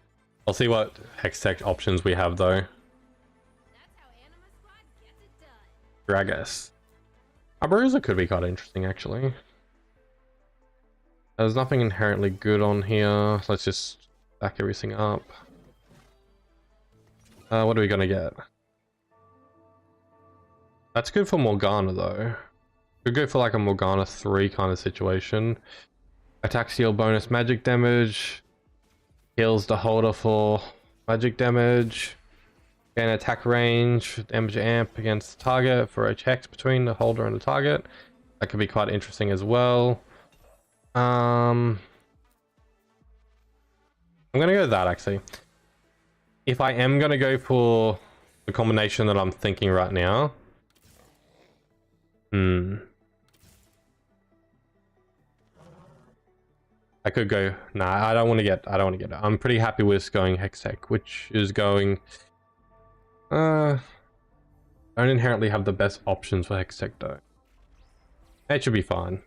Speaker 1: I'll see what Hextech options we have, though. Gragas. A Bruiser could be quite interesting, actually. There's nothing inherently good on here. Let's just back everything up. What are we going to get? That's good for Morgana, though. Could go for like a Morgana 3 kind of situation. Attack steal bonus magic damage. Heals the holder for magic damage. Gain attack range. Damage amp against the target for a check between the holder and the target. That could be quite interesting as well. I'm gonna go with that, actually. If I am gonna go for the combination that I'm thinking right now. I could go. Nah, I don't want to get it. I'm pretty happy with going Hextech, which is going. I don't inherently have the best options for Hextech though. It should be fine.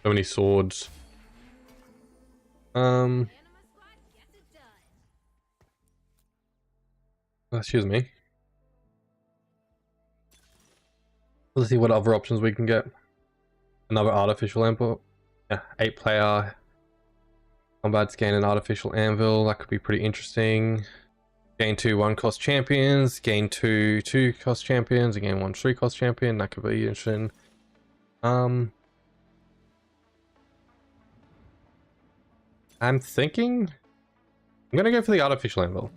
Speaker 1: So many swords. Excuse me. Let's see what other options we can get. Another artificial anvil. Yeah, 8-player combats gain an artificial anvil. That could be pretty interesting. Gain 2 1-cost champions. Gain 2 2-cost champions. And gain 1 3-cost champion. That could be interesting. I'm thinking I'm gonna go for the artificial anvil.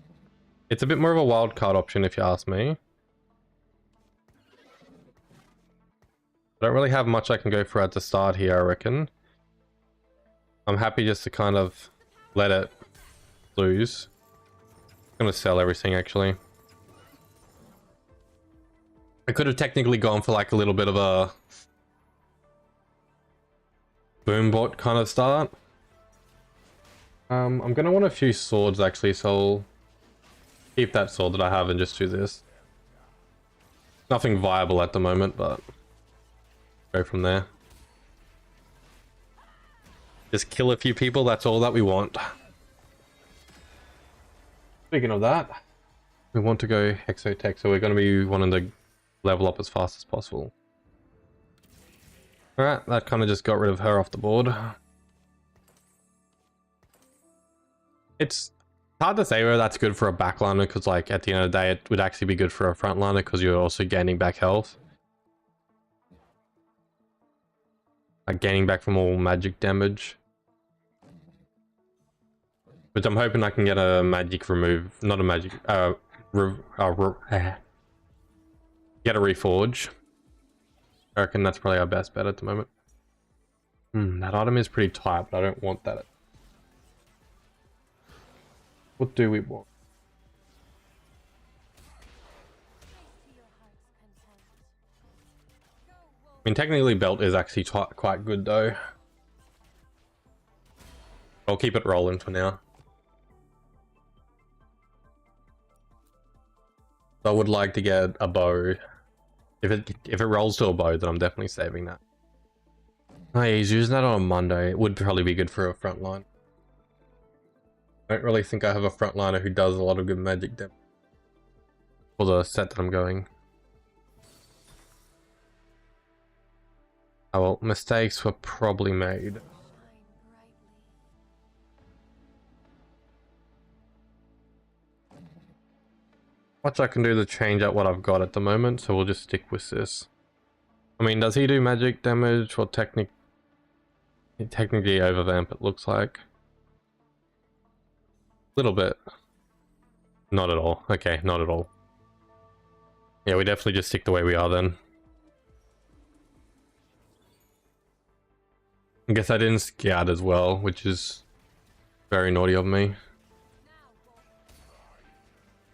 Speaker 1: It's a bit more of a wild card option if you ask me. I don't really have much I can go for at the start here, I reckon. I'm happy just to kind of let it lose. I'm gonna sell everything, actually. I could have technically gone for like a little bit of a boombot kind of start. I'm gonna want a few swords actually, so I'll keep that sword that I have and just do this. Nothing viable at the moment, but go from there. Just kill a few people, that's all that we want. Speaking of that, we want to go Exotech, so we're going to be wanting to level up as fast as possible. Alright, that kind of just got rid of her off the board. It's hard to say whether that's good for a backliner, because like at the end of the day it would actually be good for a frontliner because you're also gaining back health. Like gaining back from all magic damage. But I'm hoping I can get a magic remove, not a magic, get a reforge. I reckon that's probably our best bet at the moment. That item is pretty tight, but I don't want that. What do we want? mean, technically belt is actually quite good though. I'll keep it rolling for now. I would like to get a bow. If it rolls to a bow, then I'm definitely saving that. Oh yeah, he's using that on a Monday. It would probably be good for a front line. I don't really think I have a frontliner who does a lot of good magic damage for the set that I'm going. Oh well, mistakes were probably made. Much I can do to change out what I've got at the moment, so we'll just stick with this. I mean, does he do magic damage or technically overvamp, it looks like? A little bit. Not at all. Okay, not at all. Yeah, we definitely just stick the way we are then. I guess I didn't scout as well, which is very naughty of me.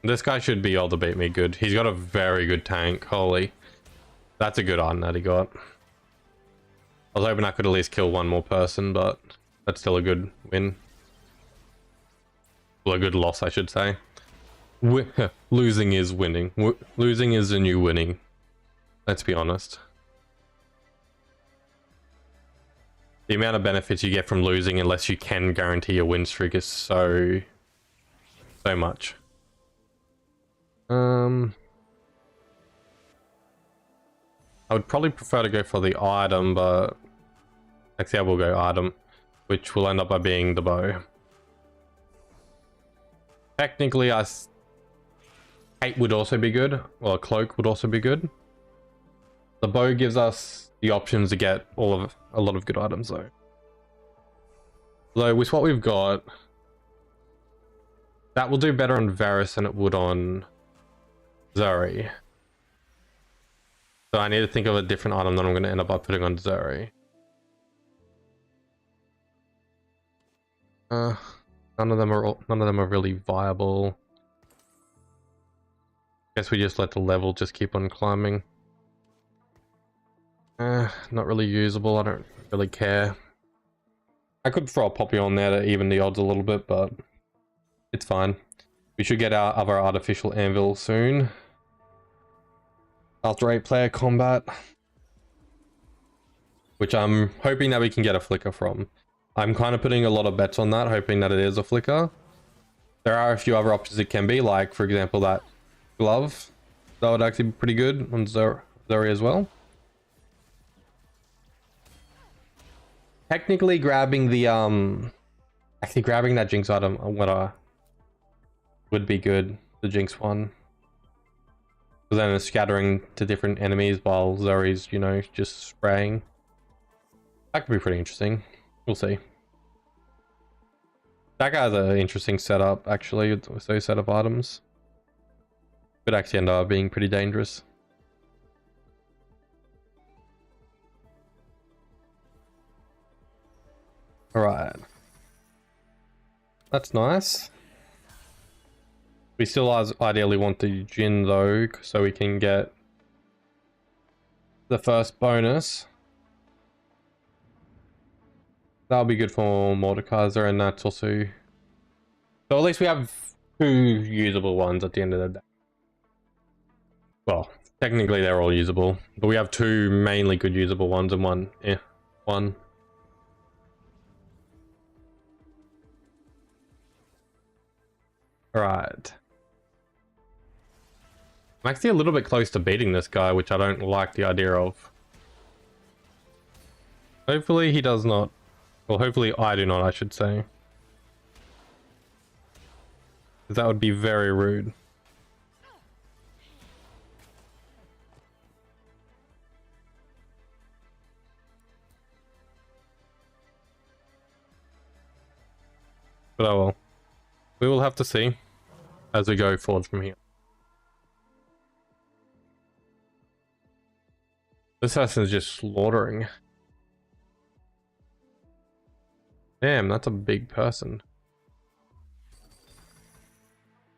Speaker 1: This guy should be able to beat me good. He's got a very good tank. Holy. That's a good item that he got. I was hoping I could at least kill one more person, but that's still a good win. Well, a good loss, I should say. Losing is winning. Losing is the new winning. Let's be honest. The amount of benefits you get from losing unless you can guarantee a win streak is so much. I would probably prefer to go for the item, but actually I will go item, which will end up by being the bow. Technically, Kate would also be good, or cloak would also be good. The bow gives us the options to get a lot of good items though. Though with what we've got, that will do better on Varus than it would on Zuri. So I need to think of a different item that I'm going to end up by putting on Zuri. None of them are really viable. Guess we just let the level just keep on climbing. Not really usable. I don't really care. I could throw a Poppy on there to even the odds a little bit, but it's fine. We should get our other artificial anvil soon. After 8-player combat. Which I'm hoping that we can get a flicker from. I'm kind of putting a lot of bets on that, hoping that it is a flicker. There are a few other options it can be, like, for example, that glove. That would actually be pretty good on Zuri as well. Technically grabbing the, actually grabbing that Jinx item would be good, the Jinx one. Because then it's scattering to different enemies while Zuri's, you know, just spraying. That could be pretty interesting. We'll see. That guy's an interesting setup, actually, with those set of items. Could actually end up being pretty dangerous. Alright. That's nice. We still ideally want the Jhin though, so we can get the first bonus. That'll be good for Mordekaiser, and that's also... So at least we have 2 usable ones at the end of the day. Well, technically they're all usable, but we have 2 mainly good usable ones and one, one. Alright. I'm actually a little bit close to beating this guy, which I don't like the idea of. Hopefully he does not. Well, hopefully I do not, I should say. That would be very rude. But oh well. We will have to see as we go forward from here. This assassin is just slaughtering. Damn, that's a big person.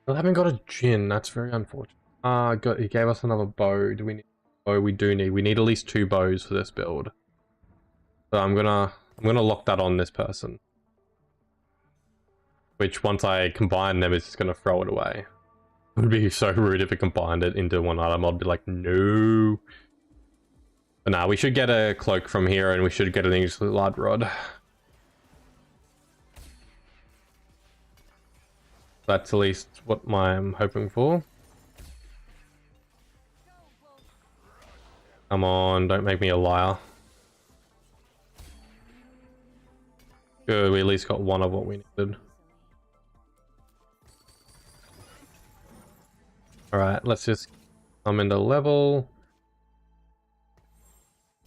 Speaker 1: I haven't got a Jhin. That's very unfortunate. He gave us another bow. Do we need a bow we do need. We need at least 2 bows for this build. So I'm gonna lock that on this person. Which once I combine them, it's just gonna throw it away. It would be so rude if it combined it into one item. I'd be like, no. But nah, we should get a cloak from here, and we should get an English light rod. That's at least what I'm hoping for. Come on, don't make me a liar. Good, we at least got one of what we needed. Alright, let's just come into level.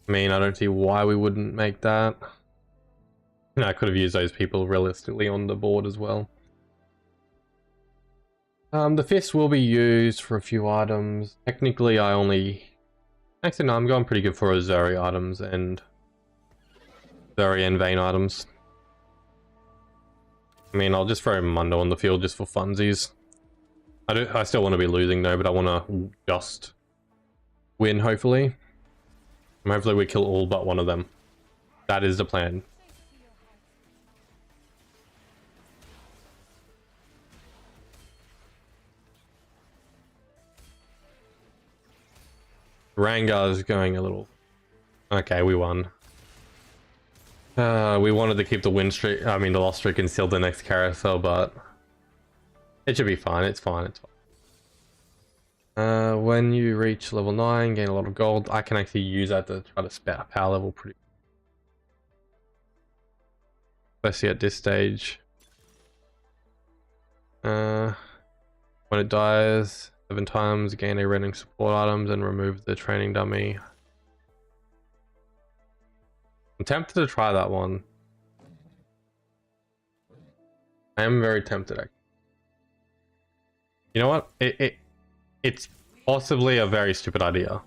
Speaker 1: I mean, I don't see why we wouldn't make that. You know, I could have used those people realistically on the board as well. The fist will be used for a few items. Technically, I only... Actually, no, I'm going pretty good for Zuri items and... Zuri and Vayne items. I mean, I'll just throw Mundo on the field just for funsies. I still want to be losing though, but I want to just win, hopefully. And hopefully we kill all but one of them. That is the plan. Rangar's going a little... Okay, we won. We wanted to keep the win streak, I mean the loss streak until the next carousel, but... It should be fine, it's fine, it's fine. When you reach level 9, gain a lot of gold. I can actually use that to try to spare power level pretty... Especially at this stage. When it dies 7 times, gain a running support items and remove the training dummy. I'm tempted to try that one. I am very tempted, actually. You know what? It's possibly a very stupid idea.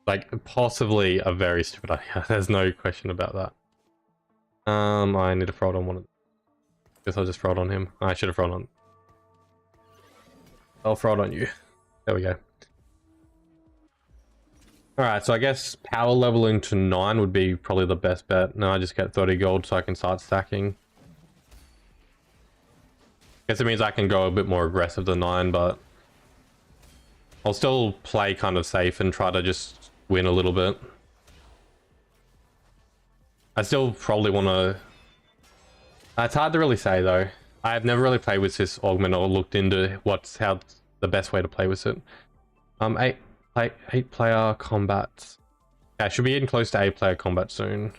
Speaker 1: Like, possibly a very stupid idea. There's no question about that. I need to throw it on one of them. Guess I'll just throw it on him. I should have thrown it on... I'll throw it on you. There we go. Alright, so I guess power leveling to 9 would be probably the best bet. Now I just get 30 gold so I can start stacking. Guess it means I can go a bit more aggressive than 9, but I'll still play kind of safe and try to just win a little bit. I still probably want to... It's hard to really say though. I've never really played with this augment or looked into how the best way to play with it. 8 player combat. Yeah, I should be getting close to 8 player combat soon.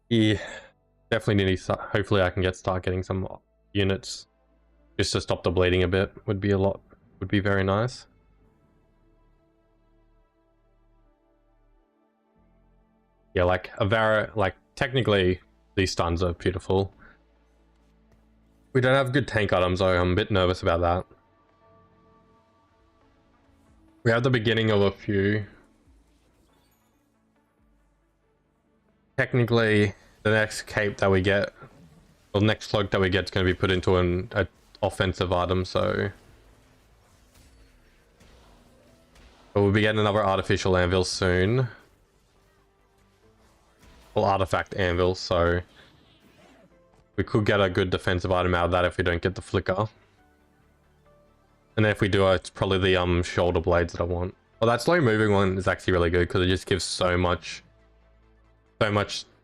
Speaker 1: Yeah, definitely need to start. Hopefully I can start getting some units just to stop the bleeding a bit. Would be very nice. Yeah, like Avara, like technically these stuns are beautiful. We don't have good tank items though, I'm a bit nervous about that. We have the beginning of a few. Technically, the next cape that we get, or the next cloak that we get is going to be put into an offensive item, so... But we'll be getting another artificial anvil soon. Well, artifact anvil, so... We could get a good defensive item out of that if we don't get the flicker. And then if we do, it's probably the shoulder blades that I want. Well, that slow moving one is actually really good because it just gives so much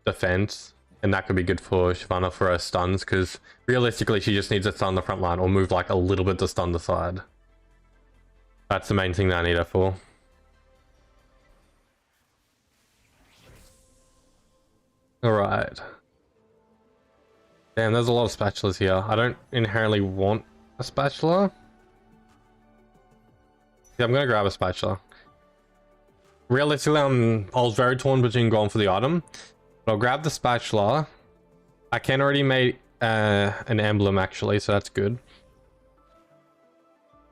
Speaker 1: defense, and that could be good for Shyvana for her stuns, because realistically she just needs to stun the front line or move like a little bit to stun the side. That's the main thing that I need her for. Alright. Damn, there's a lot of spatulas here. I don't inherently want a spatula. Yeah, I'm gonna grab a spatula. Realistically, I was very torn between going for the item, but I'll grab the spatula. I can already make an emblem actually, so that's good.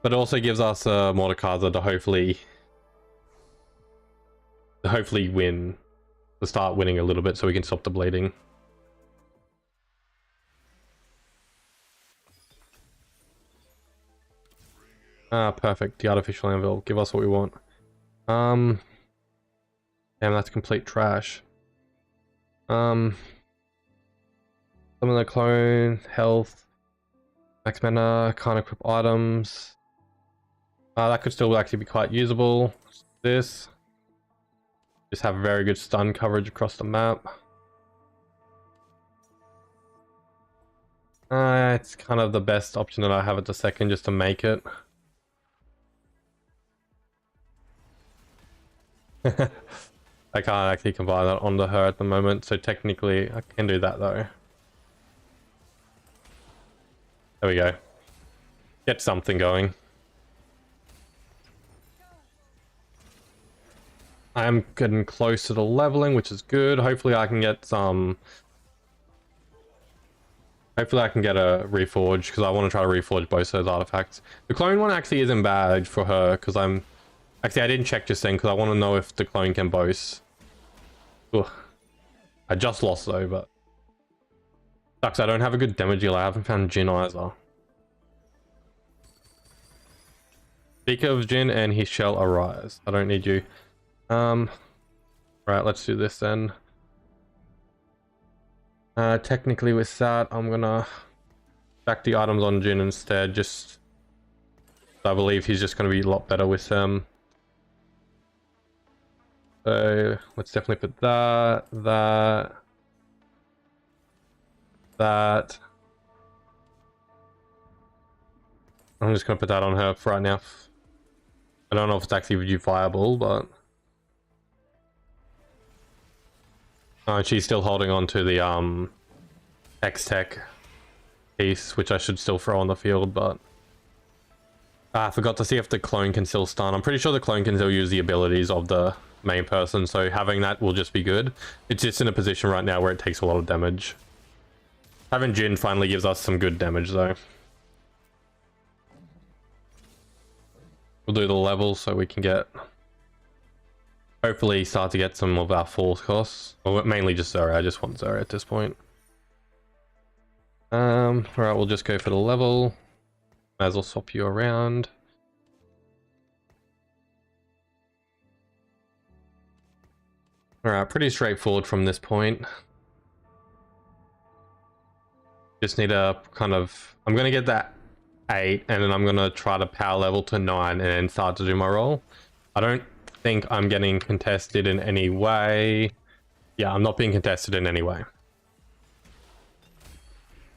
Speaker 1: But it also gives us a Mordekaiser to hopefully win, to start winning a little bit so we can stop the bleeding. Ah, perfect. The artificial anvil. Give us what we want. Damn, that's complete trash. Some of the clone, health, max mana, can't equip items. That could still actually be quite usable. This. Just have very good stun coverage across the map. It's kind of the best option that I have at the second just to make it. I can't actually combine that onto her at the moment, so technically I can do that though. There we go. Get something going. I am getting close to the leveling, which is good. Hopefully I can get some... Hopefully I can get a reforge, because I want to try to reforge both those artifacts. The clone one actually isn't bad for her, because I'm... Actually, I didn't check just then, because I want to know if the clone can boast. Ugh. I just lost though, but... Sucks, I don't have a good damage deal. I haven't found Jhin either. Speak of Jhin, and he shall arise. I don't need you. Right, let's do this then. Technically with that, I'm gonna stack the items on Jhin instead, just... I believe he's just gonna be a lot better with them. So, let's definitely put that. I'm just gonna put that on her for right now. I don't know if it's actually viable, but... she's still holding on to the X-Tech piece, which I should still throw on the field, but... I forgot to see if the clone can still stun. I'm pretty sure the clone can still use the abilities of the main person, so having that will just be good. It's just in a position right now where it takes a lot of damage. Having Jhin finally gives us some good damage though. We'll do the levels so we can get... Hopefully start to get some of our force costs. Well, mainly just Zarya. I just want Zarya at this point. Alright, we'll just go for the level. Might as well swap you around. Alright, pretty straightforward from this point. Just need to kind of... I'm going to get that 8, and then I'm going to try to power level to 9 and then start to do my roll. I don't think I'm getting contested in any way. Yeah, I'm not being contested in any way.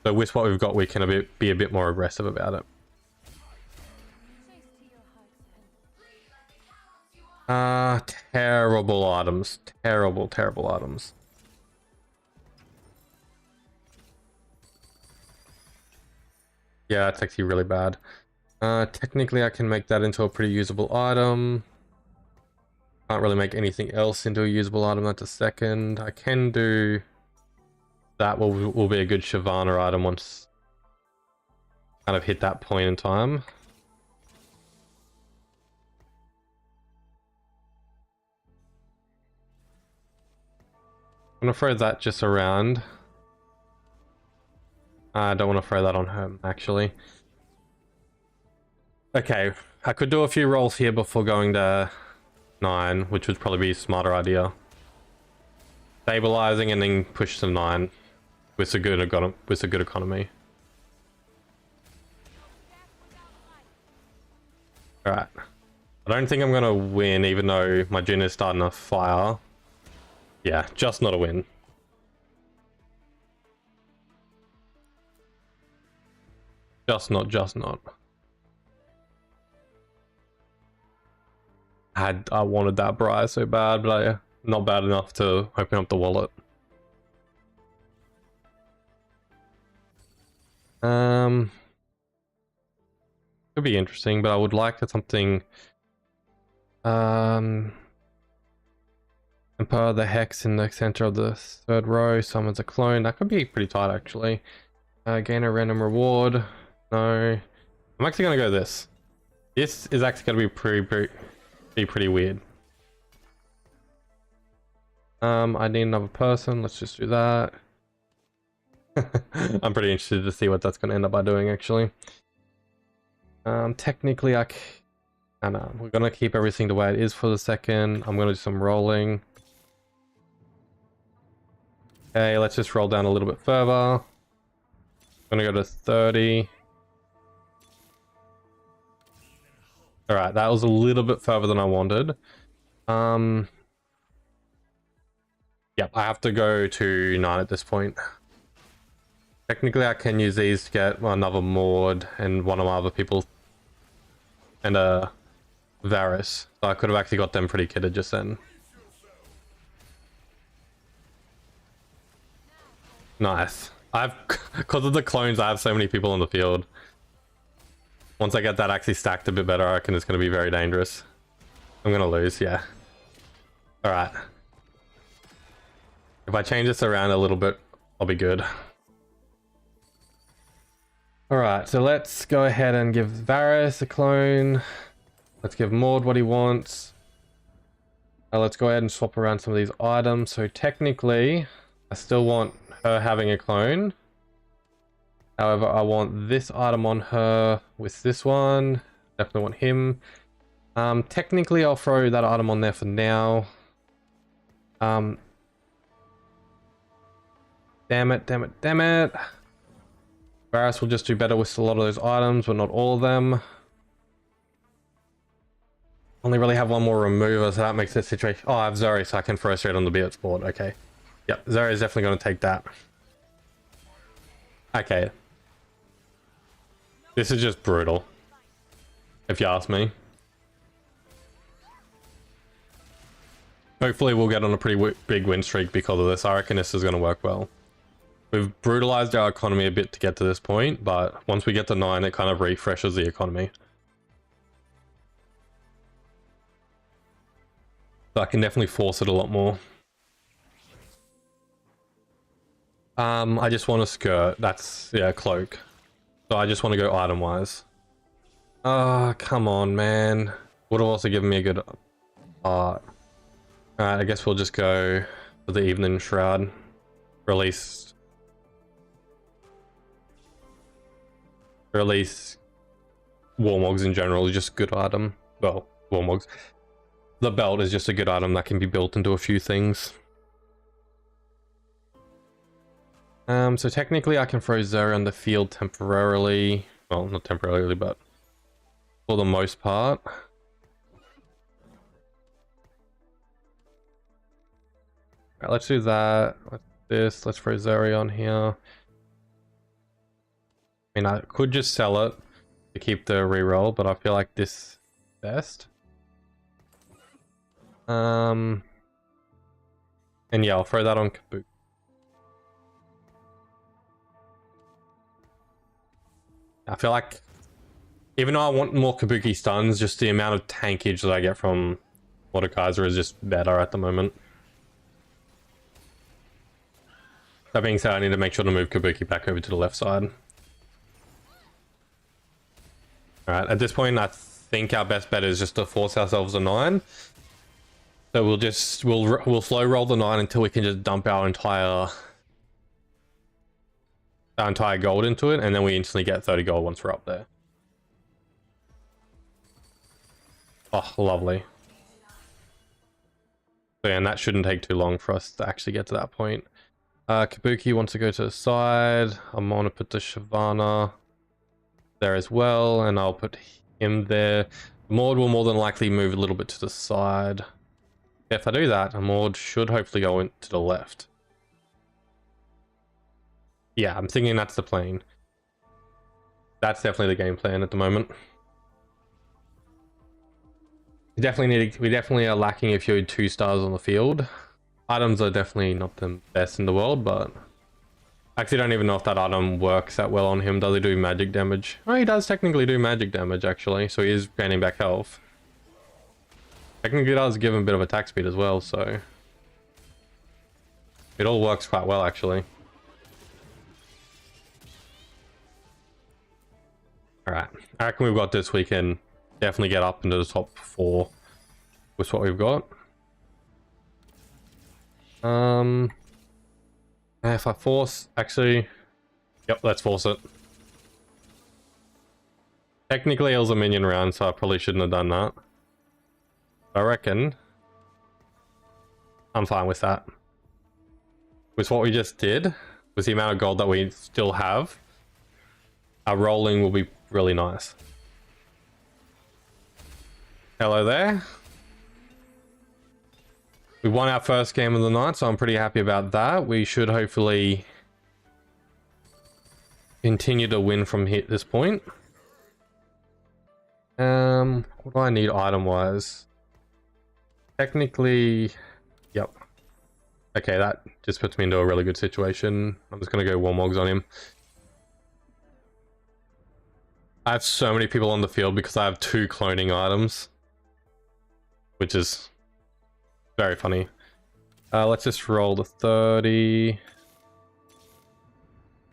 Speaker 1: So with what we've got, we can be a bit more aggressive about it. Terrible items. Terrible items. Yeah, it's actually really bad. Technically I can make that into a pretty usable item. Can't really make anything else into a usable item at the second. I can do... That will be a good Shyvana item once kind of hit that point in time. I'm gonna throw that just around. I don't want to throw that on her, actually. Okay, I could do a few rolls here before going to 9, which would probably be a smarter idea. Stabilizing and then push to 9 with a good economy. Alright. I don't think I'm gonna win, even though my Jhin is starting to fire. Yeah, just not a win. Just not. I wanted that Briar so bad, but not bad enough to open up the wallet. Could be interesting, but I would like something. Empower the Hex in the center of the third row. Summons a clone. That could be pretty tight, actually. Gain a random reward. No. I'm actually gonna go this. This is actually gonna be pretty weird. I need another person. Let's just do that. I'm pretty interested to see what that's gonna end up by doing, actually. Technically I know, we're gonna keep everything the way it is for the second. I'm gonna do some rolling. Okay, let's just roll down a little bit further. I'm gonna go to 30. Alright, that was a little bit further than I wanted. Yep, I have to go to 9 at this point. Technically, I can use these to get another Maud and one of my other people. And Varus. So I could have actually got them pretty kitted just then. Nice. Because of the clones, I have so many people on the field. Once I get that actually stacked a bit better, I reckon it's going to be very dangerous. I'm going to lose, yeah. Alright. If I change this around a little bit, I'll be good. Alright, so let's go ahead and give Varus a clone. Let's give Maud what he wants. Let's go ahead and swap around some of these items. So technically, I still want her having a clone. However, I want this item on her with this one. Definitely want him. Technically, I'll throw that item on there for now. Damn it. Varus will just do better with a lot of those items, but not all of them. Only really have one more remover, so that makes this situation... Oh, I have Zoe, so I can throw straight on the Beard's board. Okay. Yep, Zoe is definitely going to take that. Okay. This is just brutal, if you ask me. Hopefully we'll get on a pretty big win streak because of this. I reckon this is going to work well. We've brutalized our economy a bit to get to this point, but once we get to 9, it kind of refreshes the economy. So I can definitely force it a lot more. I just want a skirt. That's, yeah, cloak. So I just want to go item-wise. Oh, come on, man. Would have also given me a good art. Alright, I guess we'll just go for the Evening Shroud. Release Warmogs in general is just a good item. Well, Warmogs. The belt is just a good item that can be built into a few things. So technically I can throw Zoe on the field temporarily. Well, not temporarily, but for the most part. Alright, let's do that. Let's throw Zoe on here. I mean, I could just sell it to keep the reroll, but I feel like this is best. And yeah, I'll throw that on Kabuki. I feel like, even though I want more Kabuki stuns, just the amount of tankage that I get from Mordekaiser is just better at the moment. That being said, I need to make sure to move Kabuki back over to the left side. Alright, at this point, I think our best bet is just to force ourselves a 9. So we'll slow roll the 9 until we can just dump our entire gold into it, and then we instantly get 30 gold once we're up there. Oh, lovely. So yeah, and that shouldn't take too long for us to actually get to that point. Kabuki wants to go to the side. I'm gonna put the Shyvana there as well, and I'll put him there. Maud will more than likely move a little bit to the side. If I do that, Maud should hopefully go into the left. Yeah, I'm thinking that's the plan. That's definitely the game plan at the moment. We definitely are lacking a few 2 stars on the field. Items are definitely not the best in the world, but I actually don't even know if that item works that well on him. Does he do magic damage? Oh, he does technically do magic damage actually, so he is gaining back health. Technically does give him a bit of attack speed as well, so it all works quite well actually. Alright, I reckon we've got this. We can definitely get up into the top 4 with what we've got. If I force, actually, yep, let's force it. Technically it was a minion round, so I probably shouldn't have done that. I reckon I'm fine with that. With what we just did, with the amount of gold that we still have, our rolling will be really nice. Hello there. We won our first game of the night, so I'm pretty happy about that. We should hopefully continue to win from here at this point. What do I need item-wise? Technically, yep. Okay, that just puts me into a really good situation. I'm just gonna go Warmogs on him. I have so many people on the field because I have 2 cloning items, which is very funny. Let's just roll the 30.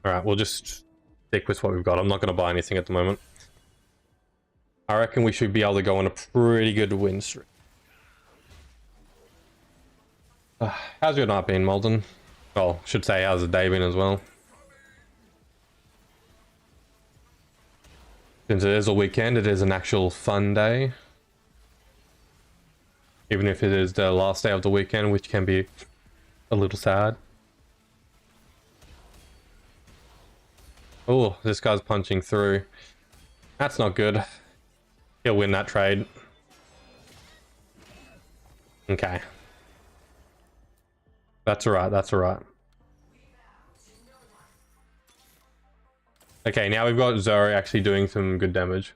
Speaker 1: Alright, we'll just stick with what we've got. I'm not gonna buy anything at the moment. I reckon we should be able to go on a pretty good win streak. How's your night been, Malden? Well, should say how's the day been as well. Since it is a weekend, it is an actual fun day. Even if it is the last day of the weekend, which can be a little sad. Oh, this guy's punching through. That's not good. He'll win that trade. Okay. That's alright, that's alright. Okay, now we've got Zuri actually doing some good damage.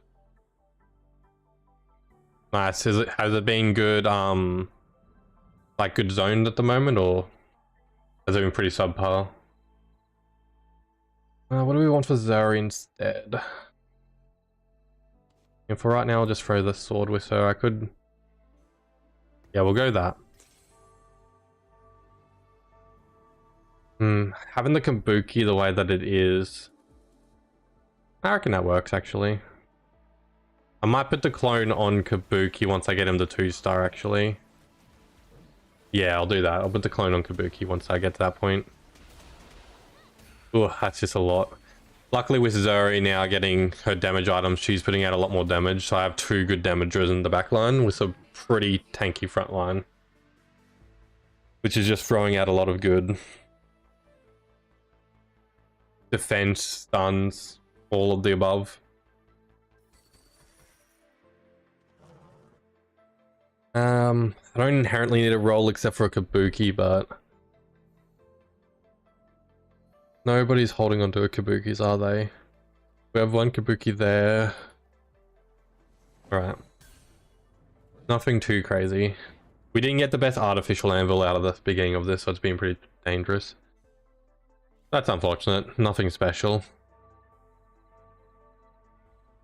Speaker 1: Nice. Has it been good, like good zoned at the moment, or has it been pretty subpar? What do we want for Zuri instead? And for right now, I'll just throw the sword with her. I could... Yeah, we'll go that. Having the Kabuki the way that it is... I reckon that works, actually. I might put the clone on Kabuki once I get him to 2-star, actually. Yeah, I'll do that. I'll put the clone on Kabuki once I get to that point. Ooh, that's just a lot. Luckily with Zuri now getting her damage items, she's putting out a lot more damage, so I have 2 good damagers in the back line with a pretty tanky front line. Which is just throwing out a lot of good defense, stuns, all of the above. I don't inherently need a roll except for a Kabuki, but nobody's holding onto a Kabukis, are they? We have 1 Kabuki there. Alright. Nothing too crazy. We didn't get the best artificial anvil out of the beginning of this, so it's been pretty dangerous. That's unfortunate. Nothing special.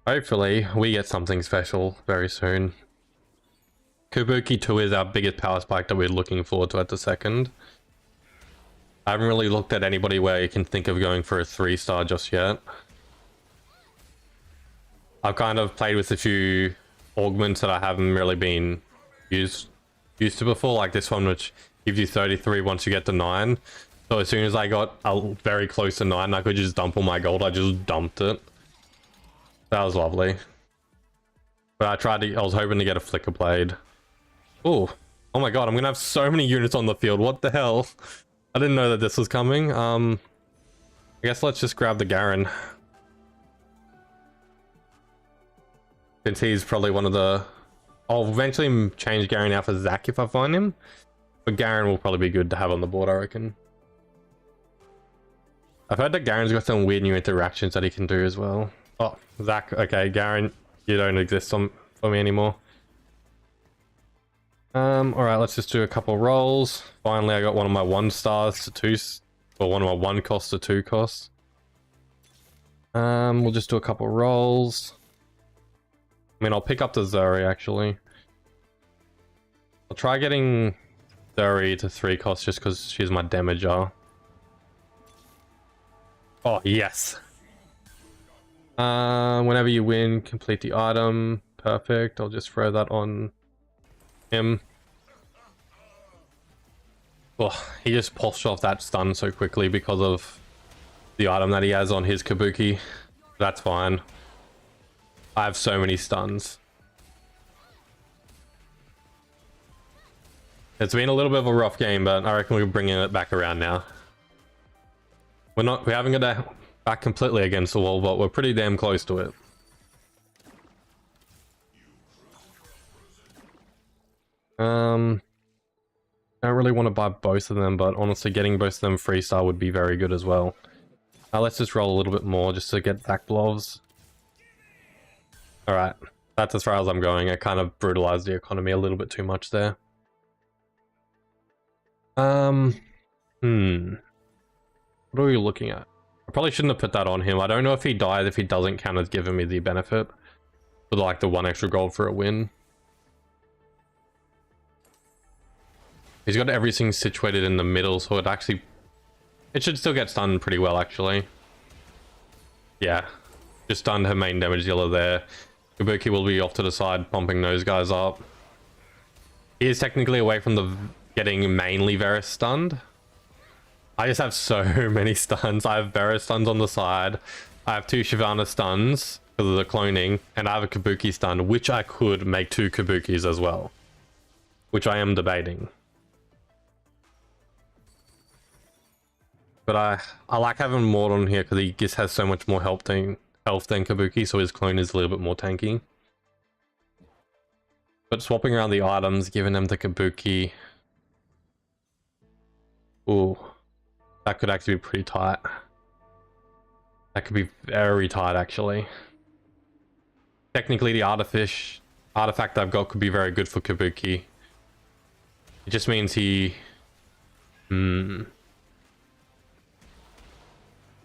Speaker 1: Hopefully, we get something special very soon. Kabuki 2 is our biggest power spike that we're looking forward to at the second. I haven't really looked at anybody where you can think of going for a 3-star just yet. I've kind of played with a few augments that I haven't really been used to before, like this one, which gives you 33 once you get to 9. So as soon as I got very close to 9, I could just dump all my gold. I just dumped it. That was lovely. But I was hoping to get a Flicker Blade. Oh my god, I'm gonna have so many units on the field. What the hell? I didn't know that this was coming. I guess let's just grab the Garen. Since he's probably one of the... I'll eventually change Garen out for Zac if I find him. But Garen will probably be good to have on the board, I reckon. I've heard that Garen's got some weird new interactions that he can do as well. Oh, Zac. Okay, Garen, you don't exist for me anymore. Alright, let's just do a couple rolls. Finally, I got one of my 1-stars to 2, or one of my 1 costs to 2 costs. We'll just do a couple rolls. I mean, I'll pick up the Zuri, actually. I'll try getting Zuri to 3 costs just because she's my damager. Oh, yes! Whenever you win, complete the item. Perfect. I'll just throw that on him. Oh, he just pulsed off that stun so quickly because of the item that he has on his Kabuki. That's fine. I have so many stuns. It's been a little bit of a rough game, but I reckon we're bringing it back around now. We haven't got that back completely against the wall, but we're pretty damn close to it. I don't really want to buy both of them, but honestly getting both of them freestyle would be very good as well. Let's just roll a little bit more just to get Zac blobs. Alright, that's as far as I'm going. I kind of brutalized the economy a little bit too much there. What are we looking at? I probably shouldn't have put that on him. I don't know if he dies, if he doesn't count as giving me the benefit. With like the 1 extra gold for a win. He's got everything situated in the middle, so it should still get stunned pretty well, actually. Yeah, just stunned her main damage dealer there. Kabuki will be off to the side, pumping those guys up. He is technically away from the getting mainly Varus stunned. I just have so many stuns. I have Varus stuns on the side. I have 2 Shyvana stuns because of the cloning, and I have a Kabuki stun, which I could make 2 Kabukis as well, which I am debating. But I like having Mord on here because he just has so much more health than Kabuki, so his clone is a little bit more tanky. But swapping around the items, giving them to Kabuki. Ooh, that could actually be pretty tight. That could be very tight, actually. Technically, the artifact I've got could be very good for Kabuki. It just means he...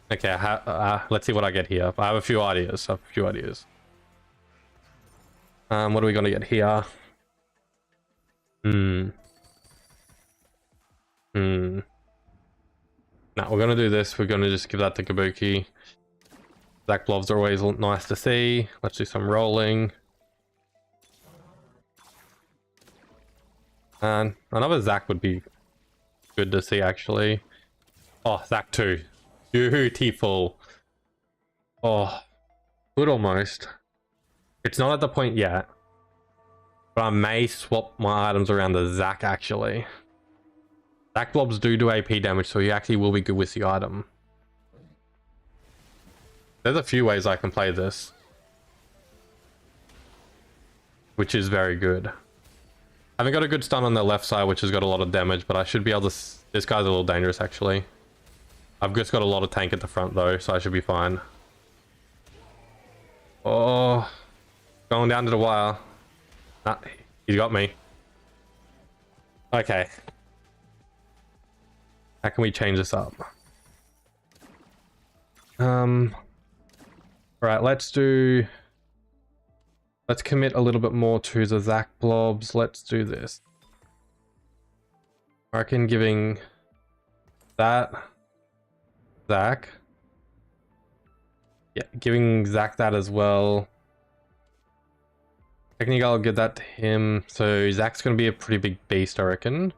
Speaker 1: Okay, let's see what I get here. I have a few ideas. What are we gonna get here? No, we're gonna do this. We're gonna just give that to Kabuki. Zac blobs are always nice to see. Let's do some rolling. And another Zac would be good to see, actually. Oh, Zac 2. Beautiful. Oh, good almost. It's not at the point yet, but I may swap my items around the Zac, actually. Zac blobs do AP damage, so he actually will be good with the item. There's a few ways I can play this, which is very good. I haven't got a good stun on the left side, which has got a lot of damage, but I should be able to... This guy's a little dangerous, actually. I've just got a lot of tank at the front, though, so I should be fine. Oh, going down to the wire. Ah, he's got me. Okay. How can we change this up? Right, let's commit a little bit more to the Zac blobs. Let's do this. I reckon giving that Zac. Yeah, giving Zac that as well. Technically, I'll give that to him. So Zac's going to be a pretty big beast, I reckon.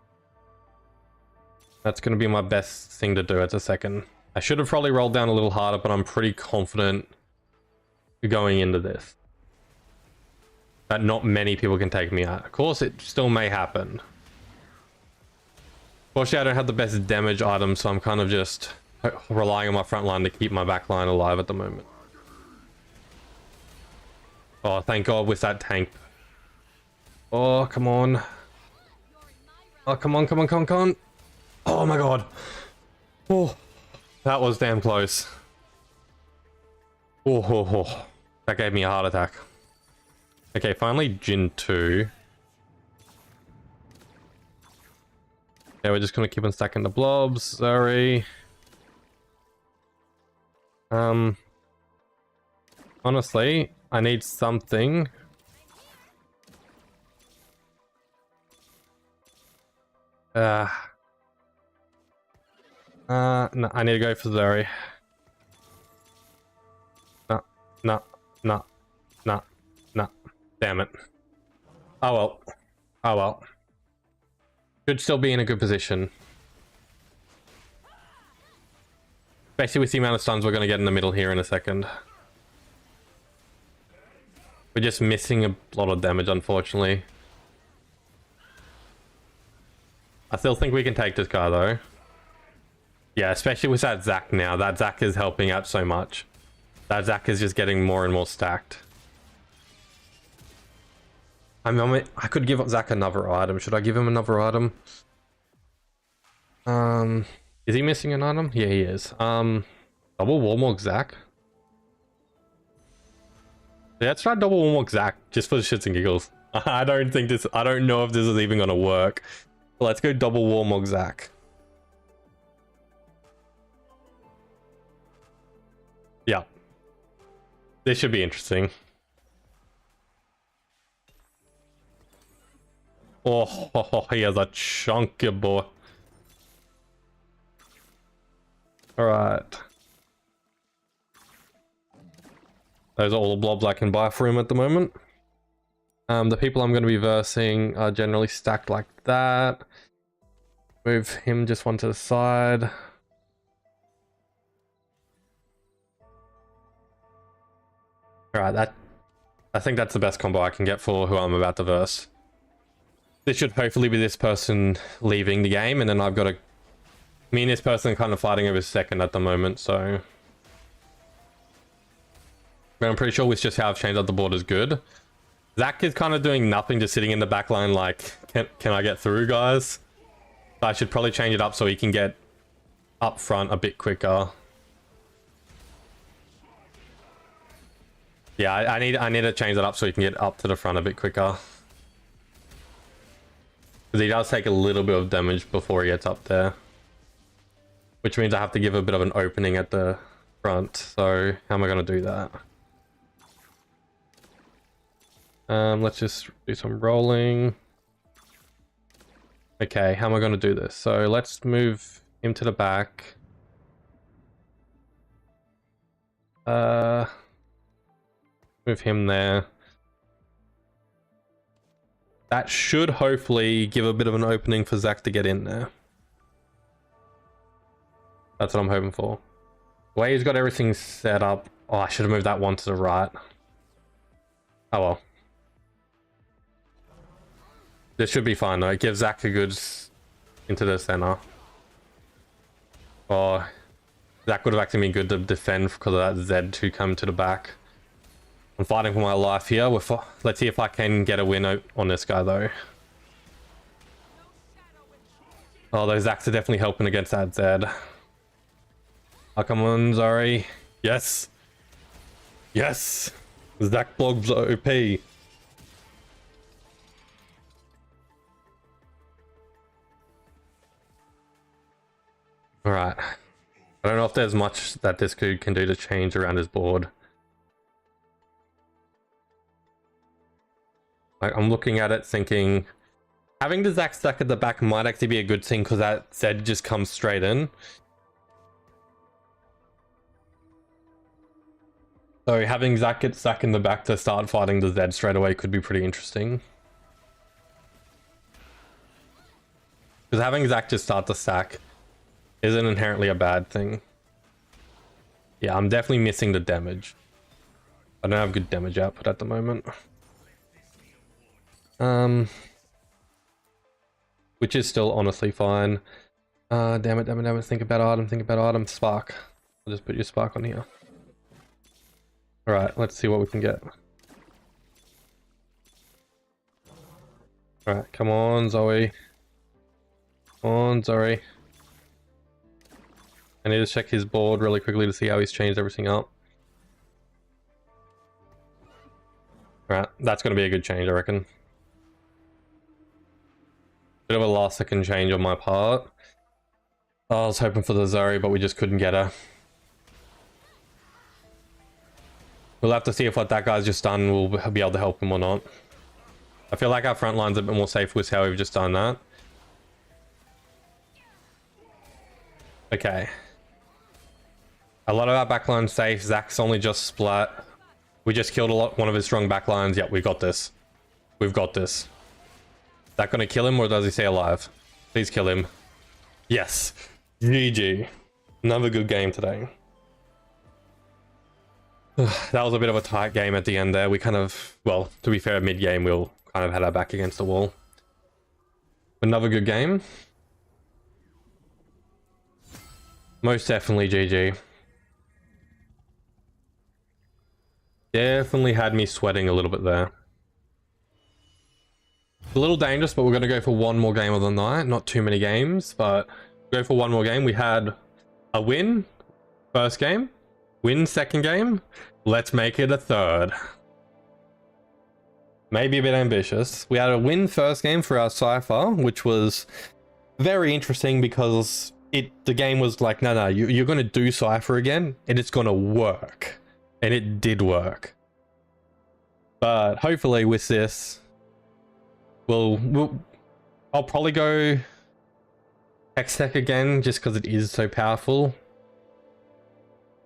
Speaker 1: That's going to be my best thing to do at a second. I should have probably rolled down a little harder, but I'm pretty confident going into this that not many people can take me out. Of course, it still may happen. Fortunately, I don't have the best damage item, so I'm kind of just relying on my front line to keep my back line alive at the moment. Oh, thank God with that tank. Oh, come on. Oh, come on, come on, come on, come on. Oh my God. Oh, that was damn close. Oh. That gave me a heart attack. Okay, finally Jhin 2. Yeah, we're just gonna keep on stacking the blobs. Sorry. Honestly, I need something. No, I need to go for Zeri. No. Damn it. Oh well. Should still be in a good position. Especially with the amount of stuns we're going to get in the middle here in a second. We're just missing a lot of damage, unfortunately. I still think we can take this guy, though. Yeah, especially with that Zac now. That Zac is helping out so much. That Zac is just getting more and more stacked. I mean, I could give Zac another item. Should I give him another item? Is he missing an item? Yeah, he is. Double Warmog Zac. Yeah, let's try double Warmog Zac just for the shits and giggles. I don't know if this is even gonna work. Let's go double Warmog Zac. Yeah. This should be interesting. Oh, he has a chunky boy. Alright. Those are all the blobs I can buy for him at the moment. The people I'm going to be versing are generally stacked like that. Move him just one to the side. Alright, I think that's the best combo I can get for who I'm about to verse. This should hopefully be this person leaving the game, and then I've got to... Me and this person are kind of fighting over second at the moment, so... But I'm pretty sure with just how I've changed up the board is good. Zac is kind of doing nothing, just sitting in the back line like, can I get through, guys? So I should probably change it up so he can get up front a bit quicker. Yeah, I need to change that up so he can get up to the front a bit quicker. Because he does take a little bit of damage before he gets up there. Which means I have to give a bit of an opening at the front. So how am I going to do that? Let's just do some rolling. Okay, how am I going to do this? So let's move him to the back. Move him there. That should hopefully give a bit of an opening for Zac to get in there. That's what I'm hoping for. The way he's got everything set up. Oh, I should have moved that one to the right. Oh well. This should be fine though. It gives Zac a good into the center. Oh, Zac would have actually been good to defend because of that Zed to come to the back. I'm fighting for my life here. Let's see if I can get a win on this guy though. Oh, those Zacs are definitely helping against that Zed. Oh, come on, Zari. Yes. Yes. Zac Blog's OP. Alright. I don't know if there's much that this dude can do to change around his board. Like, I'm looking at it thinking, having the Zac stuck at the back might actually be a good thing because that Zed just comes straight in. So having Zac get stuck in the back to start fighting the Zed straight away could be pretty interesting. Because having Zac just start the stack isn't inherently a bad thing. Yeah, I'm definitely missing the damage. I don't have good damage output at the moment. Which is still honestly fine. Damn it. Think about item. Spark. I'll just put your spark on here. Alright, let's see what we can get. Alright, come on, Zoe. Come on, Zoe. I need to check his board really quickly to see how he's changed everything up. Alright, that's going to be a good change, I reckon. Bit of a last second change on my part. I was hoping for the Zari, but we just couldn't get her. We'll have to see if what that guy's just done will be able to help him or not. I feel like our front line's a bit more safe with how we've just done that. Okay. A lot of our backline's safe. Zac's only just splat. We just killed one of his strong backlines. Yep, we got this. We've got this. Is that gonna kill him or does he stay alive? Please kill him. Yes. GG. Another good game today. That was a bit of a tight game at the end there. We kind of, well, to be fair, mid-game we'll kind of had our back against the wall. Another good game. Most definitely GG. Definitely had me sweating a little bit there. A little dangerous, but we're going to go for one more game of the night. Not too many games, but go for one more game. We had a win first game, win second game. Let's make it a third. Maybe a bit ambitious. We had a win first game for our Cypher, which was very interesting because the game was like, no, you're going to do Cypher again, and it's going to work. And it did work. But hopefully with this, I'll probably go Hextech again, just because it is so powerful.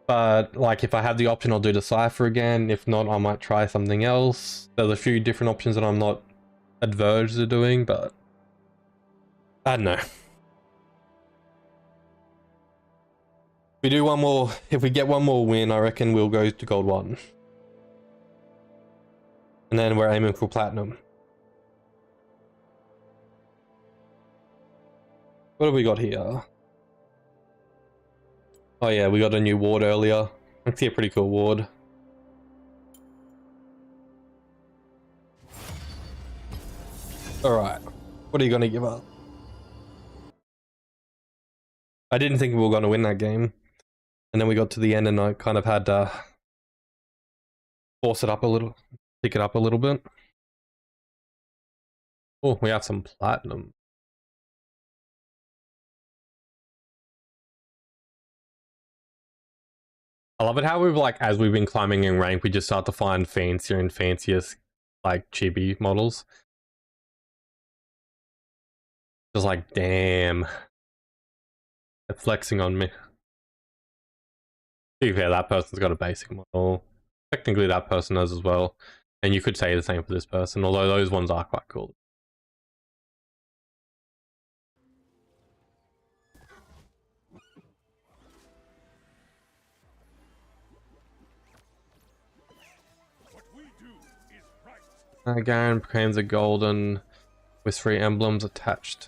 Speaker 1: But like, if I have the option, I'll do the Cypher again. If not, I might try something else. There's a few different options that I'm not adverse to doing, but I don't know. We do one more. If we get one more win, I reckon we'll go to Gold 1. And then we're aiming for Platinum. What have we got here? Oh yeah, we got a new ward earlier. Actually a pretty cool ward. Alright, what are you gonna give us? I didn't think we were gonna win that game. And then we got to the end and I kind of had to force it up a little, pick it up a little bit. Oh, we have some platinum. I love it how we've like, as we've been climbing in rank, we just start to find fancier and fanciest like chibi models. Just like, damn. They're flexing on me. To be fair, that person's got a basic model. Technically that person does as well. And you could say the same for this person, although those ones are quite cool. Garen becomes a golden with 3 emblems attached.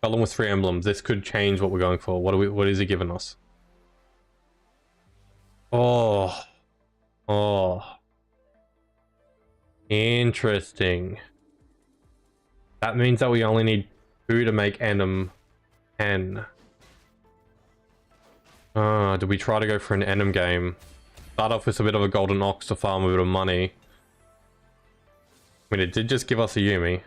Speaker 1: Golden with 3 emblems. This could change what we're going for. What is he giving us? Oh. Interesting. That means that we only need 2 to make Enem 10. Do we try to go for an Enem game? Start off with a bit of a golden ox to farm a bit of money. I mean, it did just give us a Yuumi.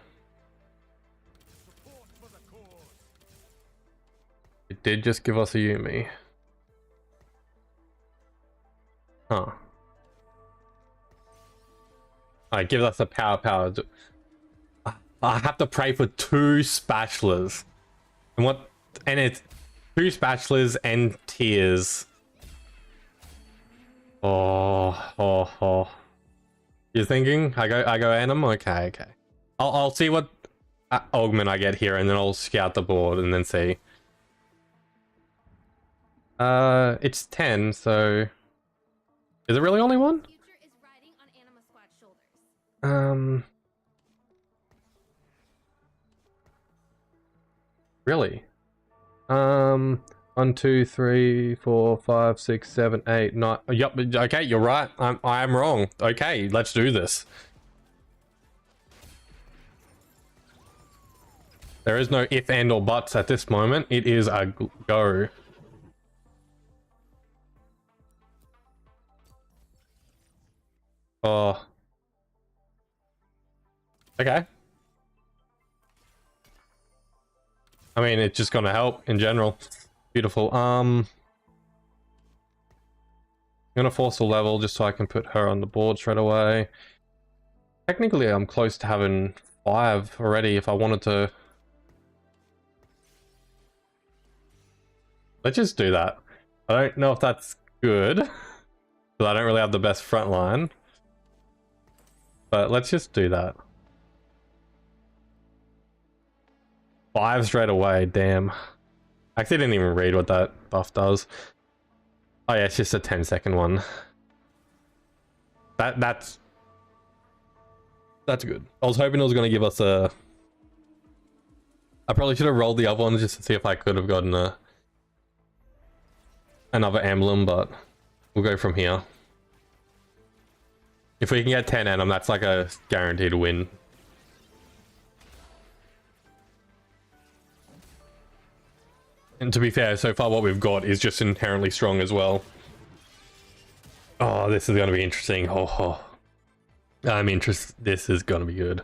Speaker 1: It did just give us a Yuumi. Huh. Alright, give us a power. I have to pray for 2 spatulas. And it's 2 spatulas and tears. Oh. You're thinking? I go Enem? Okay. I'll see what augment I get here and then I'll scout the board and then see. It's 10, so is it really only one? Really? 1, 2, 3, 4, 5, 6, 7, 8, 9. Yup, okay, you're right. I am wrong. Okay, let's do this. There is no if, and, or buts at this moment. It is a go. Oh. Okay. I mean, it's just gonna help in general. Beautiful. I'm gonna force a level just so I can put her on the board straight away. Technically, I'm close to having 5 already if I wanted to. Let's just do that. I don't know if that's good, because I don't really have the best front line. But let's just do that. 5 straight away, damn. I actually didn't even read what that buff does. Oh yeah, it's just a 10-second one. That's good. I was hoping it was going to give us a... I probably should have rolled the other one just to see if I could have gotten another emblem, but we'll go from here. If we can get 10 Enum, that's like a guaranteed win. And to be fair, so far what we've got is just inherently strong as well. Oh, this is going to be interesting. Oh. I'm interested. This is going to be good.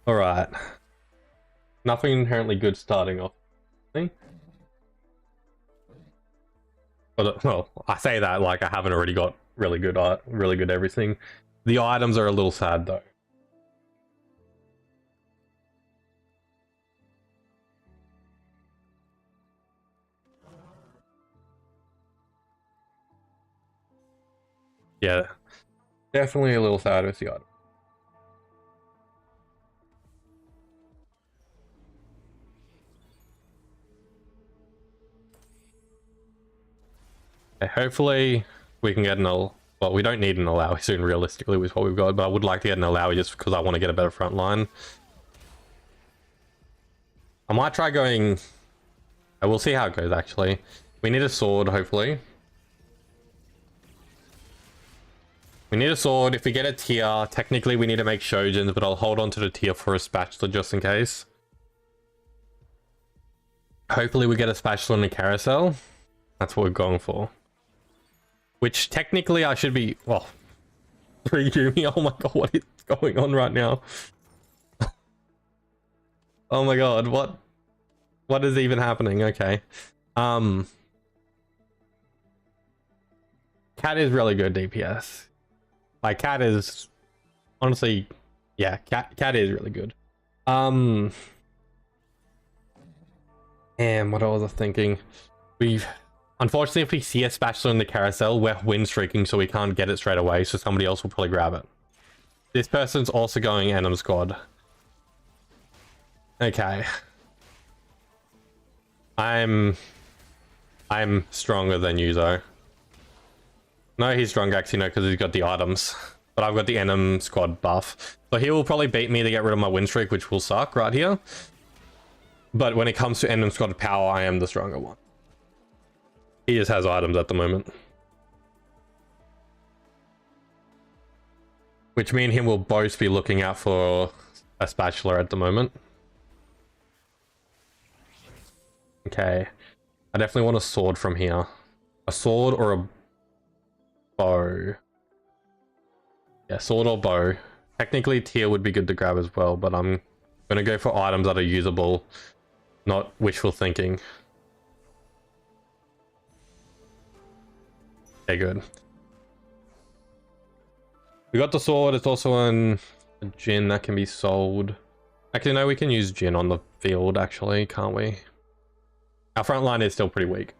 Speaker 1: Alright. Nothing inherently good starting off. But, well, I say that like I haven't already got really good art, really good everything. The items are a little sad though. Yeah, definitely a little sad with the item. Okay, hopefully we can get an well, we don't need an Alawi soon realistically with what we've got, but I would like to get an Alawi just because I want to get a better front line. I might try going... We'll see how it goes actually. We need a sword hopefully. We need a sword. If we get a tier, technically we need to make Shojins, but I'll hold on to the tier for a spatula just in case. Hopefully we get a spatula in the carousel. That's what we're going for. Which technically I should be... Well, 3 Yumi. Oh my god, what is going on right now? Oh my god, what is even happening? Okay. Cat is really good DPS. Like, Cat is honestly, yeah, Cat is really good. And what I was thinking, unfortunately, if we see a spatula in the carousel, we're win streaking, so we can't get it straight away. So somebody else will probably grab it. This person's also going Enum squad. Okay. I'm stronger than you though. No, he's stronger actually, no, because he's got the items. But I've got the Enum squad buff. So he will probably beat me to get rid of my win streak, which will suck right here. But when it comes to Enum squad power, I am the stronger one. He just has items at the moment. Which me and him will both be looking out for a spatula at the moment. Okay. I definitely want a sword from here. A sword or a bow. Yeah, sword or bow. Technically tier would be good to grab as well, but I'm gonna go for items that are usable, not wishful thinking. Okay, good. We got the sword. It's also a Jin that can be sold. Actually, no, we can use Jin on the field, actually, can't we? Our front line is still pretty weak.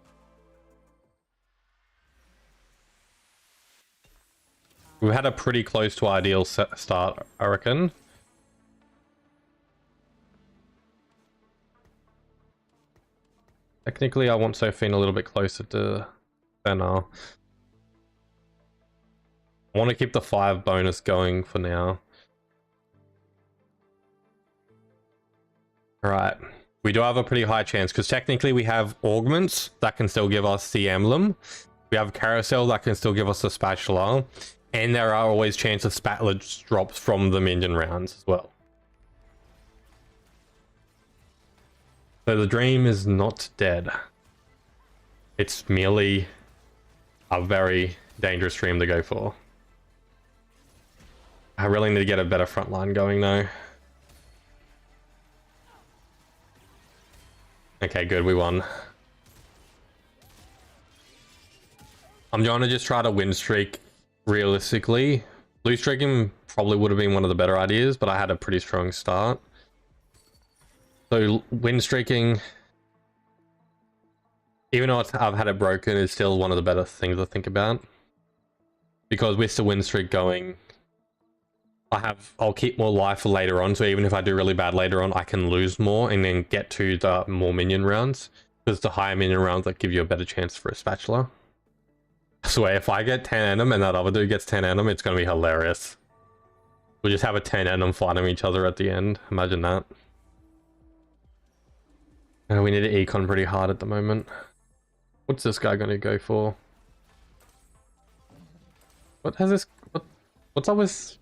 Speaker 1: We've had a pretty close to ideal start, I reckon. Technically, I want Sophine a little bit closer to Senna. I want to keep the 5 bonus going for now. Alright. We do have a pretty high chance, because technically we have augments that can still give us the emblem. We have carousel that can still give us the spatula. And there are always chances of spatula drops from the minion rounds as well. So the dream is not dead. It's merely a very dangerous dream to go for. I really need to get a better front line going though. Okay, good, we won. I'm going to just try to win streak realistically. Lose streaking probably would have been one of the better ideas, but I had a pretty strong start. So win streaking, even though I've had it broken, is still one of the better things to think about. Because with the win streak going, I'll keep more life for later on, so even if I do really bad later on, I can lose more and then get to the more minion rounds. Because the higher minion rounds that give you a better chance for a spatula. I swear, if I get 10 Enum and that other dude gets 10 Enum, it's gonna be hilarious. We'll just have a 10 Enum fighting each other at the end. Imagine that. We need to econ pretty hard at the moment. What's this guy gonna go for? What has this... what's up with...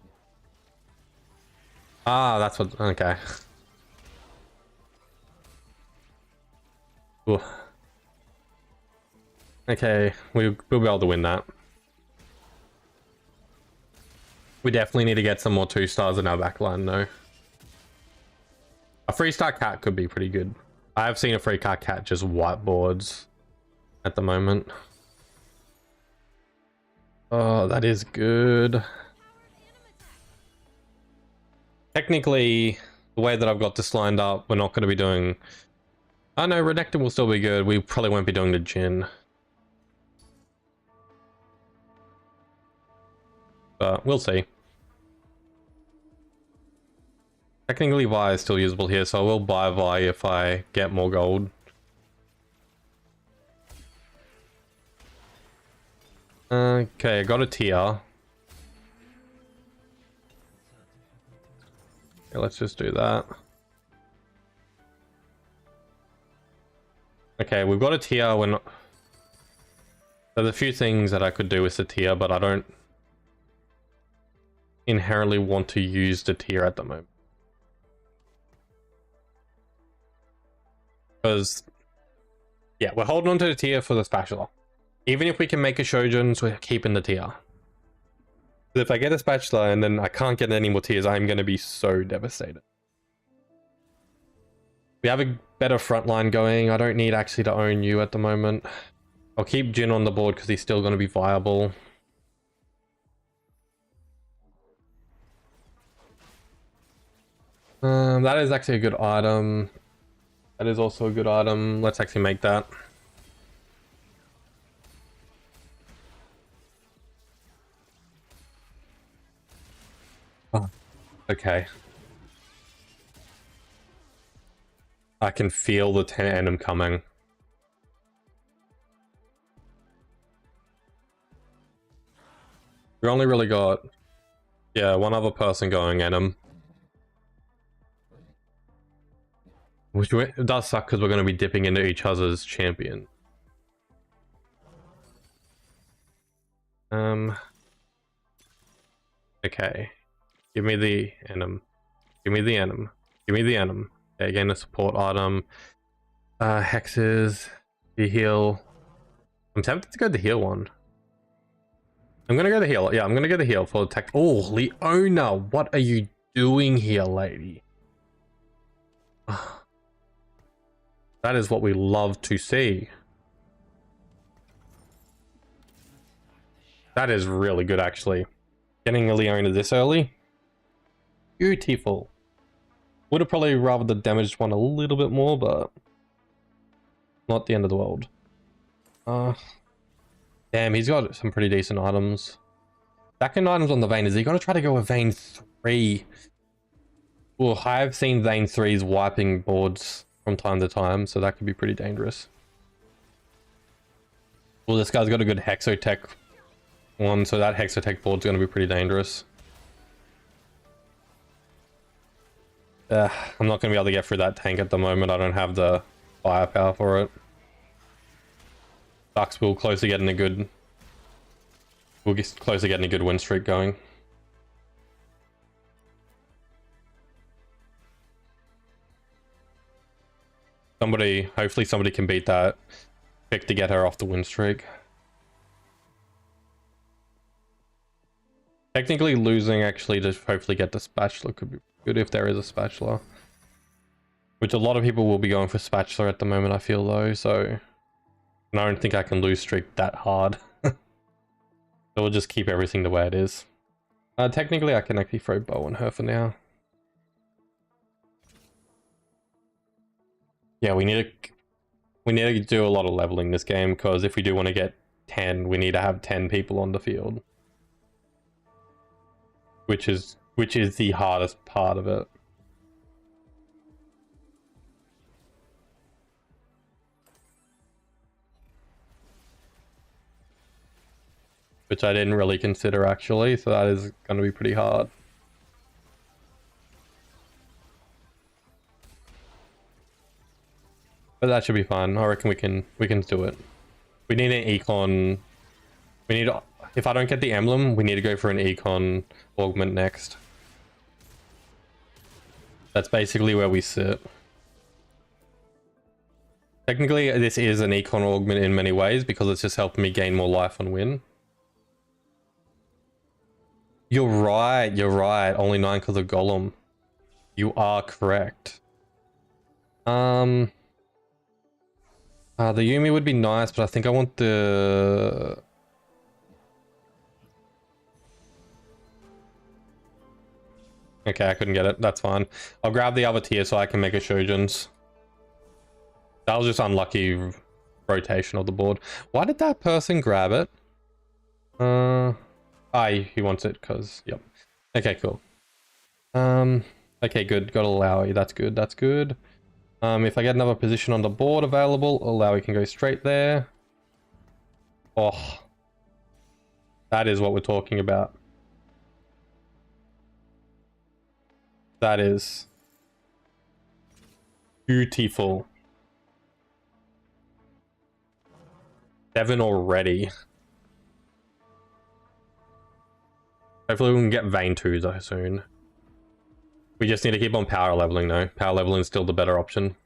Speaker 1: Ah, that's what... okay. Ooh. Okay, we'll be able to win that. We definitely need to get some more 2-stars in our backline though. A 3-star cat could be pretty good. I have seen a 3-star cat just whiteboards at the moment. Oh, that is good. Technically, the way that I've got this lined up, we're not going to be doing... oh no, Renekton will still be good. We probably won't be doing the Jhin. But we'll see. Technically, Vi is still usable here, so I will buy Vi if I get more gold. Okay, I got a tier. Okay, let's just do that. Okay, we've got a tier. We're not... there's a few things that I could do with the tier, but I don't inherently want to use the tier at the moment. Because, yeah, we're holding on to the tier for the spatula. Even if we can make a Shojins, we're keeping the tier. If I get a spatula and then I can't get any more tiers, I'm going to be so devastated. We have a better front line going. I don't need actually to own you at the moment. I'll keep Jhin on the board because he's still going to be viable. That is actually a good item. That is also a good item. Let's actually make that. Oh, okay. I can feel the 10 Enum coming. We only really got, yeah, one other person going Enum. Which does suck because we're going to be dipping into each other's champion. Okay. Give me the Enum. Give me the Enum. Give me the Enum. Okay, again, a support item. Hexes. The heal. I'm tempted to go the heal one. I'm gonna go the heal. Yeah, I'm gonna go the heal for tech. Oh, Leona, what are you doing here, lady? That is what we love to see. That is really good, actually. Getting a Leona this early. Beautiful. Would have probably rather the damaged one a little bit more, but not the end of the world. Damn, he's got some pretty decent items. Second items on the Vayne. Is he going to try to go with Vayne 3? Well, I've seen Vayne 3s wiping boards from time to time, so that could be pretty dangerous. Well, this guy's got a good Hexotech one, so that Hexotech board's going to be pretty dangerous. I'm not going to be able to get through that tank at the moment. I don't have the firepower for it. Ducks will close to getting a good... we'll get close to getting a good win streak going. Hopefully somebody can beat that pick to get her off the win streak. Technically losing actually to hopefully get the spatula could be good if there is a spatula. Which a lot of people will be going for spatula at the moment, I feel though, so I don't think I can lose streak that hard. So we'll just keep everything the way it is. Technically I can actually throw bow on her for now. Yeah, we need to do a lot of leveling this game, because if we do want to get 10, we need to have 10 people on the field. Which is the hardest part of it. which I didn't really consider actually, so that is going to be pretty hard. But that should be fine. I reckon we can do it. We need an econ. We need, if I don't get the emblem, we need to go for an econ augment next. That's basically where we sit. Technically, this is an econ augment in many ways because it's just helping me gain more life and win. You're right, only 9 because of Golem. You are correct. The Yuumi would be nice, but I think I want the... Okay, I couldn't get it. That's fine. I'll grab the other tier so I can make a Shojin's. That was just unlucky rotation of the board. Why did that person grab it? He wants it because, yep. Okay, cool. Okay, good. Got Alawi. That's good. That's good. If I get another position on the board available, Alawi can go straight there. Oh. That is what we're talking about. That is beautiful. 7 already. Hopefully we can get Vayne 2 though soon. We just need to keep on power leveling though. Power leveling is still the better option.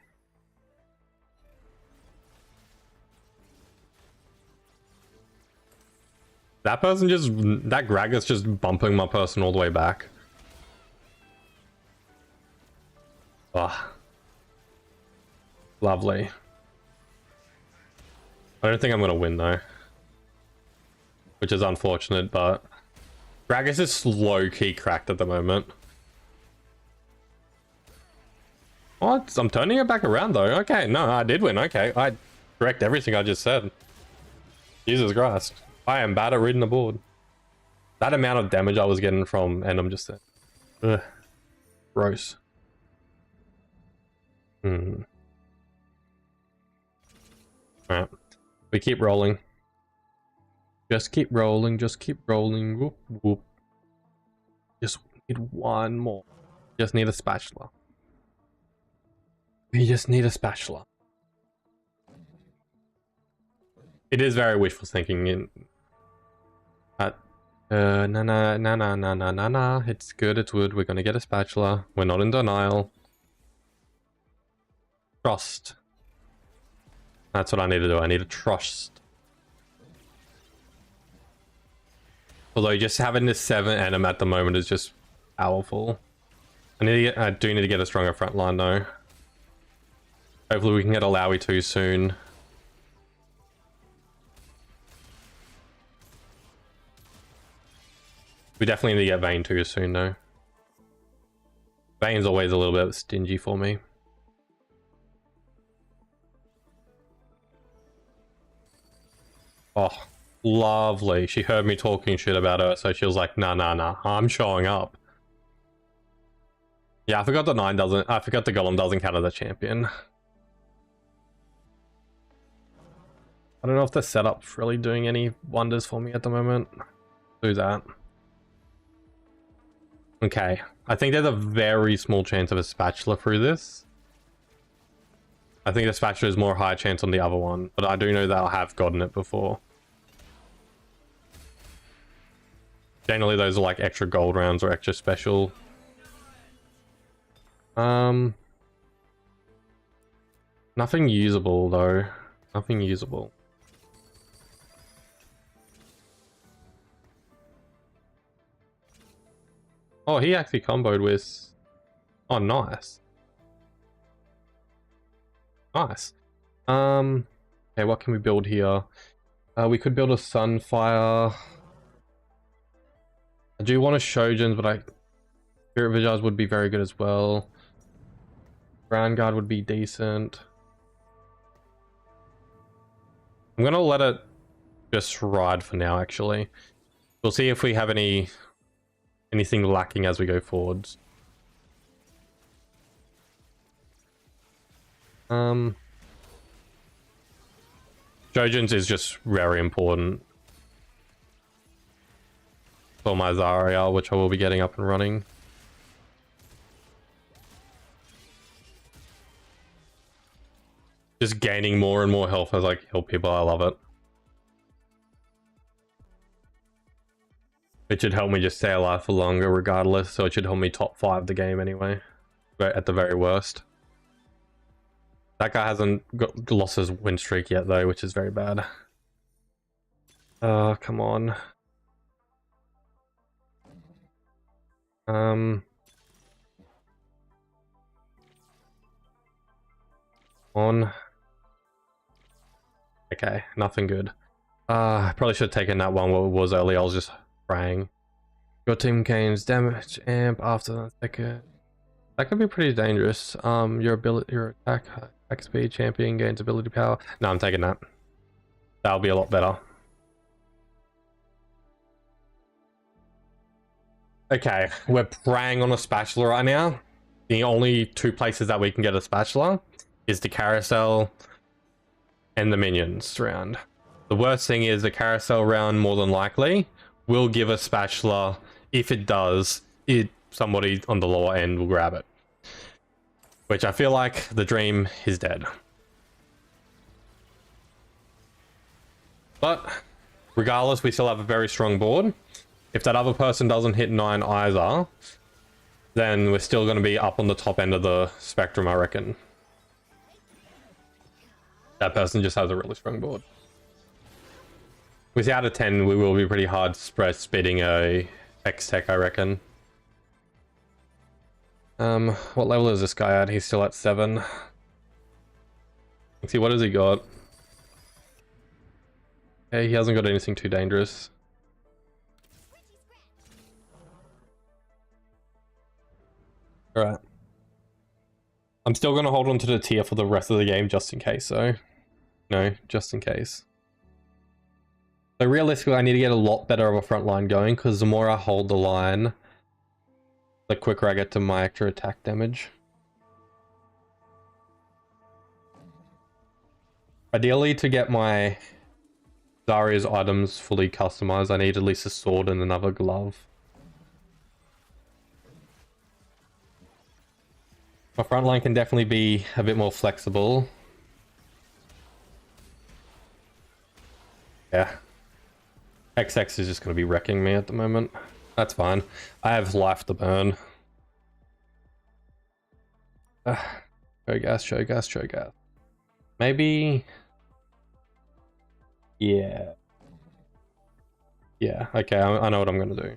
Speaker 1: That person just... That Gragas just bumping my person all the way back. Ah. Lovely. I don't think I'm gonna win though. Which is unfortunate, but... Gragas is low-key cracked at the moment. What? I'm turning it back around though. Okay, no, I did win. Okay, I correct everything I just said. Jesus Christ. I am bad at reading the board. That amount of damage I was getting from Enum just there. Ugh. Gross. Alright. We keep rolling. Just keep rolling, just keep rolling. Whoop, whoop. Just need one more. Just need a spatula. We just need a spatula. It is very wishful thinking in that nah. It's good, it's good. We're gonna get a spatula. We're not in denial. Trust. That's what I need to do. I need to trust. Although just having this 7 Enum at the moment is just powerful. I do need to get a stronger front line though. Hopefully we can get Alawi 2 soon. We definitely need to get Vayne 2 soon though. Vayne's always a little bit stingy for me. Oh, lovely. She heard me talking shit about her, so she was like, nah, I'm showing up. Yeah, I forgot the Golem doesn't count as a champion. I don't know if the setup's really doing any wonders for me at the moment. Do that. Okay, I think there's a very small chance of a spatula through this. I think the spatula is more high chance on the other one, but I do know that I have gotten it before. Generally those are like extra gold rounds or extra special. Nothing usable though. Nothing usable. Oh, he actually comboed with... Oh, nice. Nice. Okay, what can we build here? We could build a Sunfire. I do want a Shojin's, but Spirit Visage would be very good as well. Ground Guard would be decent. I'm gonna let it just ride for now, actually. We'll see if we have anything lacking as we go forwards. Shojin's is just very important. for my Zarya, which I will be getting up and running. Just gaining more and more health as I kill people. I love it. It should help me just stay alive for longer regardless, so it should help me top 5 the game anyway, at the very worst. That guy hasn't lost his win streak yet though, which is very bad. Come on. On. Okay, nothing good. I probably should have taken that one what it was early. I was just praying. Your team gains damage amp after that could be pretty dangerous. Your attack speed champion gains ability power. No, I'm taking that. That'll be a lot better. Okay, we're praying on a spatula right now. The only 2 places that we can get a spatula is the carousel and the minions round. The worst thing is the carousel round more than likely will give a spatula. If it does, somebody on the lower end will grab it. Which I feel like the dream is dead. But regardless, we still have a very strong board. If that other person doesn't hit 9 either, then we're still going to be up on the top end of the spectrum, I reckon. That person just has a really strong board. Without a 10, we will be pretty hard speeding a Hextech, I reckon. What level is this guy at? He's still at 7. Let's see, what has he got? Okay, he hasn't got anything too dangerous. Alright. I'm still going to hold on to the tier for the rest of the game just in case, so... No, just in case. So realistically, I need to get a lot better of a front line going, because the more I hold the line, the quicker I get to my extra attack damage. Ideally, to get my Zarya's items fully customized, I need at least a sword and another glove. My front line can definitely be a bit more flexible. Yeah. XX is just going to be wrecking me at the moment. That's fine. I have life to burn. Cho'Gath. Maybe... Yeah. Yeah, okay, I know what I'm going to do.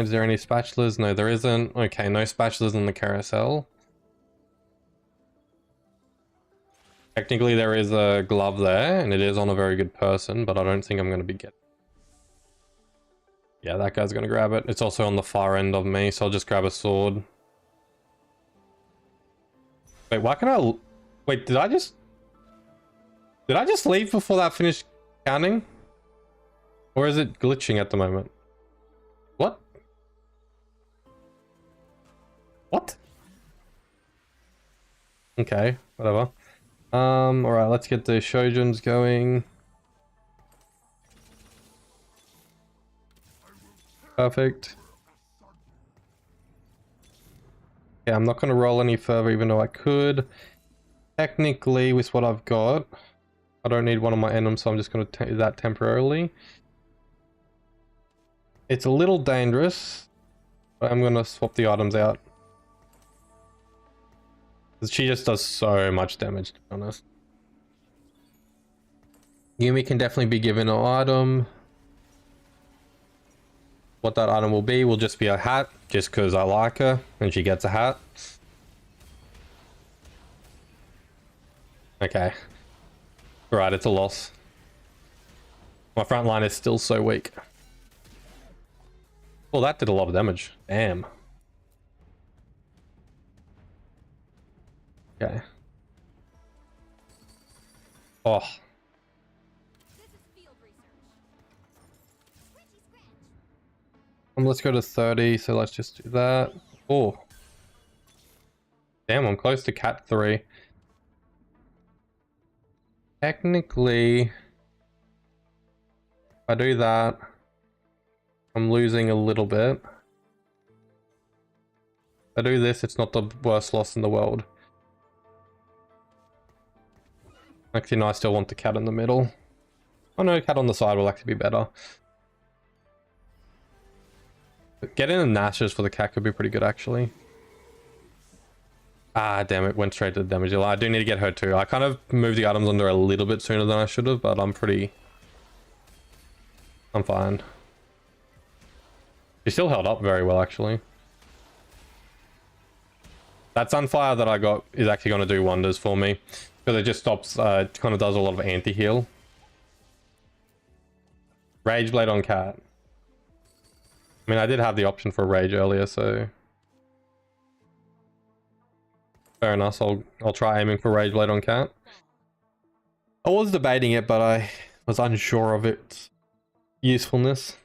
Speaker 1: Is there any spatulas? No, there isn't. Okay, no spatulas in the carousel. Technically, there is a glove there, and it is on a very good person, but I don't think I'm going to be getting... Yeah, that guy's going to grab it. It's also on the far end of me, so I'll just grab a sword. Wait, why can I... Wait, did I just leave before that finished counting? Or is it glitching at the moment? What? What? Okay, whatever. Alright, let's get the Shojuns going. Perfect. Yeah, I'm not going to roll any further even though I could. Technically, with what I've got, I don't need one of my items, so I'm just going to do that temporarily. It's a little dangerous, but I'm going to swap the items out. She just does so much damage, to be honest. Yuumi can definitely be given an item. What that item will just be a hat, just because I like her, and she gets a hat. Okay. Right, it's a loss. My front line is still so weak. Well, that did a lot of damage. Damn. Okay. Oh. Let's go to 30, so let's just do that. Oh. Damn, I'm close to cat 3. Technically, if I do that, I'm losing a little bit. If I do this, it's not the worst loss in the world. Actually, no, I still want the cat in the middle. Oh no, cat on the side will actually be better. But getting the Nashers for the cat could be pretty good, actually. Ah, damn it, went straight to the damage dealer. I do need to get her too. I kind of moved the items under a little bit sooner than I should have, but I'm fine. She still held up very well, actually. That Sunfire that I got is actually going to do wonders for me. Because it just stops, kind of does a lot of anti-heal. Rage Blade on cat. I mean, I did have the option for Rage earlier, so... Fair enough, I'll try aiming for Rage Blade on cat. I was debating it, but I was unsure of its usefulness.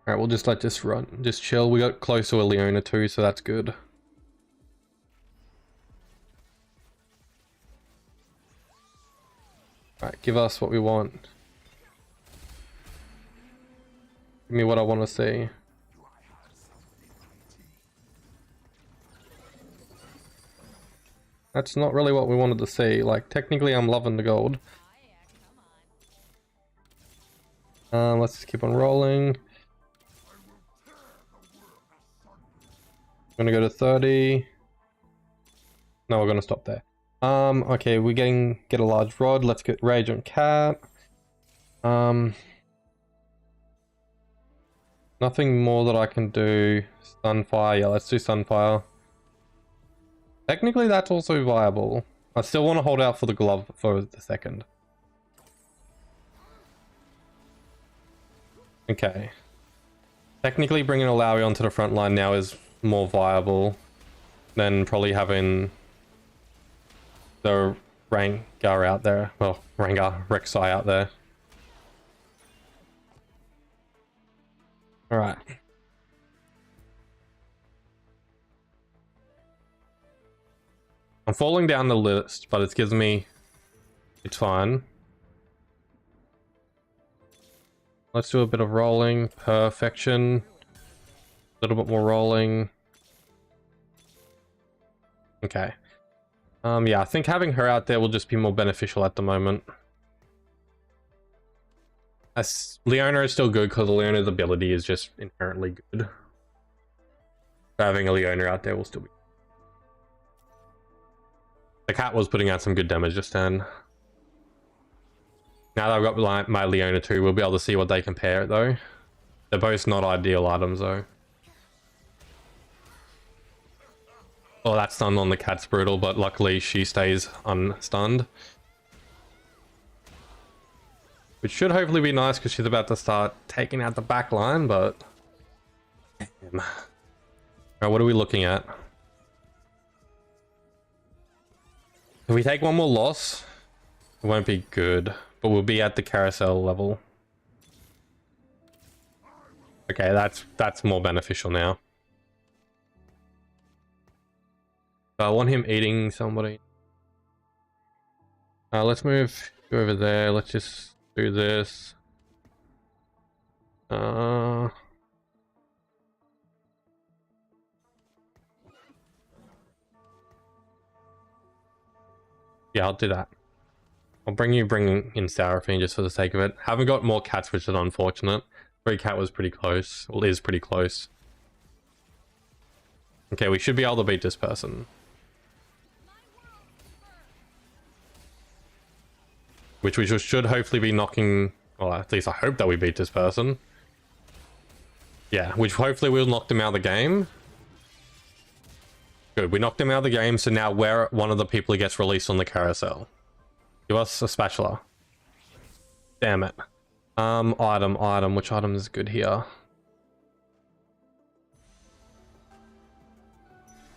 Speaker 1: Alright, we'll just let this run. Just chill. We got close to a Leona too, so that's good. Alright, give us what we want. Give me what I want to see. That's not really what we wanted to see. Like, technically I'm loving the gold. Let's just keep on rolling. I'm gonna go to 30. No, we're gonna stop there. Okay, we're get a large rod. Let's get Rage on cat. Nothing more that I can do. Sunfire, yeah, let's do Sunfire. Technically that's also viable. I still want to hold out for the glove for the second. Okay. Technically bringing Alawi onto the front line now is more viable than probably having the Rengar out there. Well, Rengar, Rek'Sai out there. Alright. I'm falling down the list, but it gives me... It's fine. Let's do a bit of rolling. Perfection. A little bit more rolling. Okay. Yeah, I think having her out there will just be more beneficial at the moment. As Leona is still good because Leona's ability is just inherently good. So having a Leona out there will still be... The cat was putting out some good damage just then. Now that I've got my Leona too, we'll be able to see what they compare though. They're both not ideal items though. Oh, that stun on the cat's brutal, but luckily she stays unstunned. Which should hopefully be nice because she's about to start taking out the back line, but... Damn. Alright, what are we looking at? If we take one more loss, it won't be good, but we'll be at the carousel level. Okay, that's more beneficial now. So I want him eating somebody. Let's move over there. Let's just do this. Yeah, I'll do that. I'll bring in Seraphine just for the sake of it. Haven't got more cats, which is unfortunate. Free cat was pretty close. Well, is pretty close. Okay, we should be able to beat this person. Which we should hopefully be knocking... Well, at least I hope that we beat this person. Yeah, which hopefully we'll knock them out of the game. Good, we knocked him out of the game, so now we're one of the people who gets released on the carousel. Give us a spatula. Damn it. Item. Which item is good here?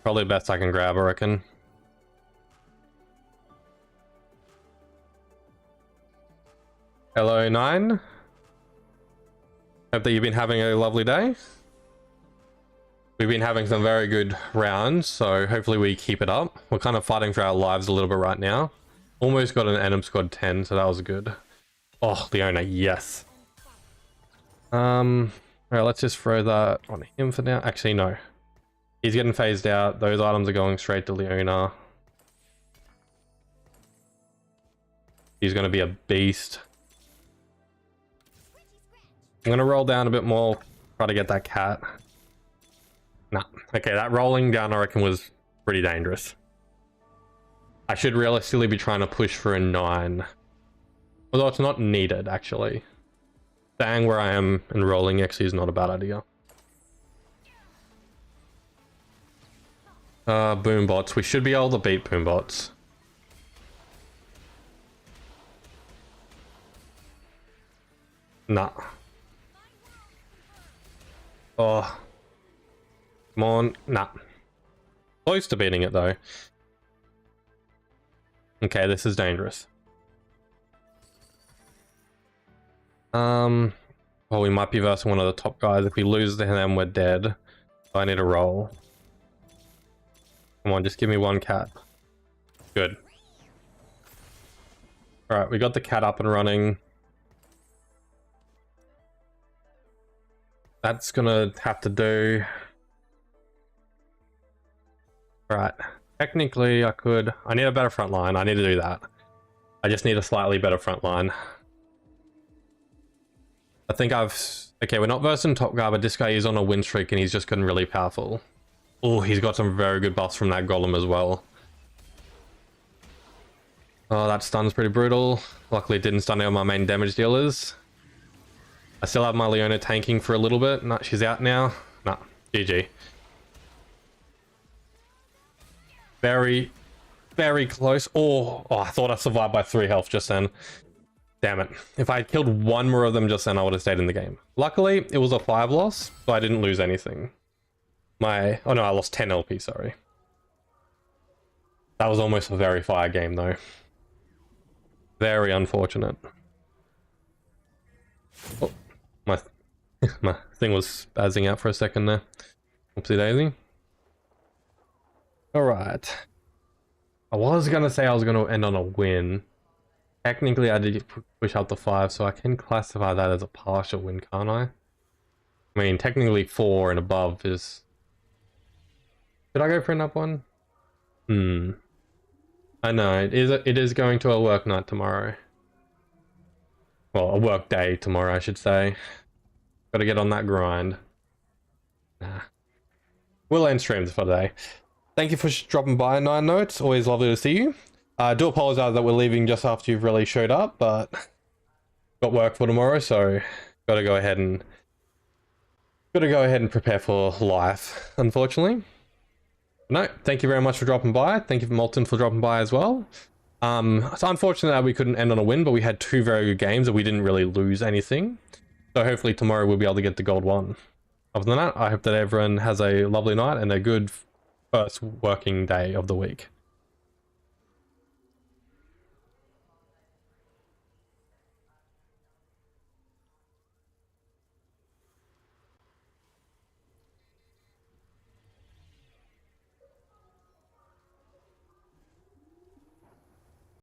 Speaker 1: Probably the best I can grab, I reckon. Hello, 9. Hope that you've been having a lovely day. We've been having some very good rounds, so hopefully we keep it up. We're kind of fighting for our lives a little bit right now. Almost got an Enum Squad 10, so that was good. Oh, Leona, yes. Alright, let's just throw that on him for now. Actually, no. He's getting phased out. Those items are going straight to Leona. He's going to be a beast. I'm going to roll down a bit more, try to get that cat. Nah. Okay, that rolling down I reckon was pretty dangerous. I should realistically be trying to push for a 9. Although it's not needed, actually. Staying where I am and rolling actually is not a bad idea. Boombots. We should be able to beat Boombots. Nah. Oh. Come on. Nah. Close to beating it, though. Okay, this is dangerous. Well, we might be versing one of the top guys. If we lose them, we're dead. So I need a roll. Come on, just give me one cat. Good. Alright, we got the cat up and running. That's gonna have to do. Alright. Technically, I need a better front line. I need to do that. I just need a slightly better front line. I think okay, we're not versing top guy, but this guy is on a win streak and he's just gotten really powerful. Oh, he's got some very good buffs from that golem as well. Oh, that stun's pretty brutal. Luckily it didn't stun any of my main damage dealers. I still have my Leona tanking for a little bit. No, she's out now. Nah, GG. Very, very close. Oh, I thought I survived by 3 health just then. Damn it. If I had killed one more of them just then, I would have stayed in the game. Luckily, it was a 5 loss, so I didn't lose anything. Oh no, I lost 10 LP, sorry. That was almost a very fire game, though. Very unfortunate. Oh, my thing was spazzing out for a second there. Oopsie daisy. Alright. I was going to say I was going to end on a win. Technically, I did push up to 5, so I can classify that as a partial win, can't I? I mean, technically 4 and above is... Did I go for an up one? I know, it is going to a work night tomorrow. Well, a work day tomorrow, I should say. Gotta get on that grind. Nah. We'll end streams for today. Thank you for dropping by, Nine Notes. Always lovely to see you. I do apologize that we're leaving just after you've really showed up, but got work for tomorrow, so gotta go ahead and prepare for life, unfortunately. No, thank you very much for dropping by. Thank you, Molten, for dropping by as well. It's unfortunate that we couldn't end on a win, but we had 2 very good games and we didn't really lose anything. So hopefully tomorrow we'll be able to get the gold 1. Other than that, I hope that everyone has a lovely night and a good first working day of the week.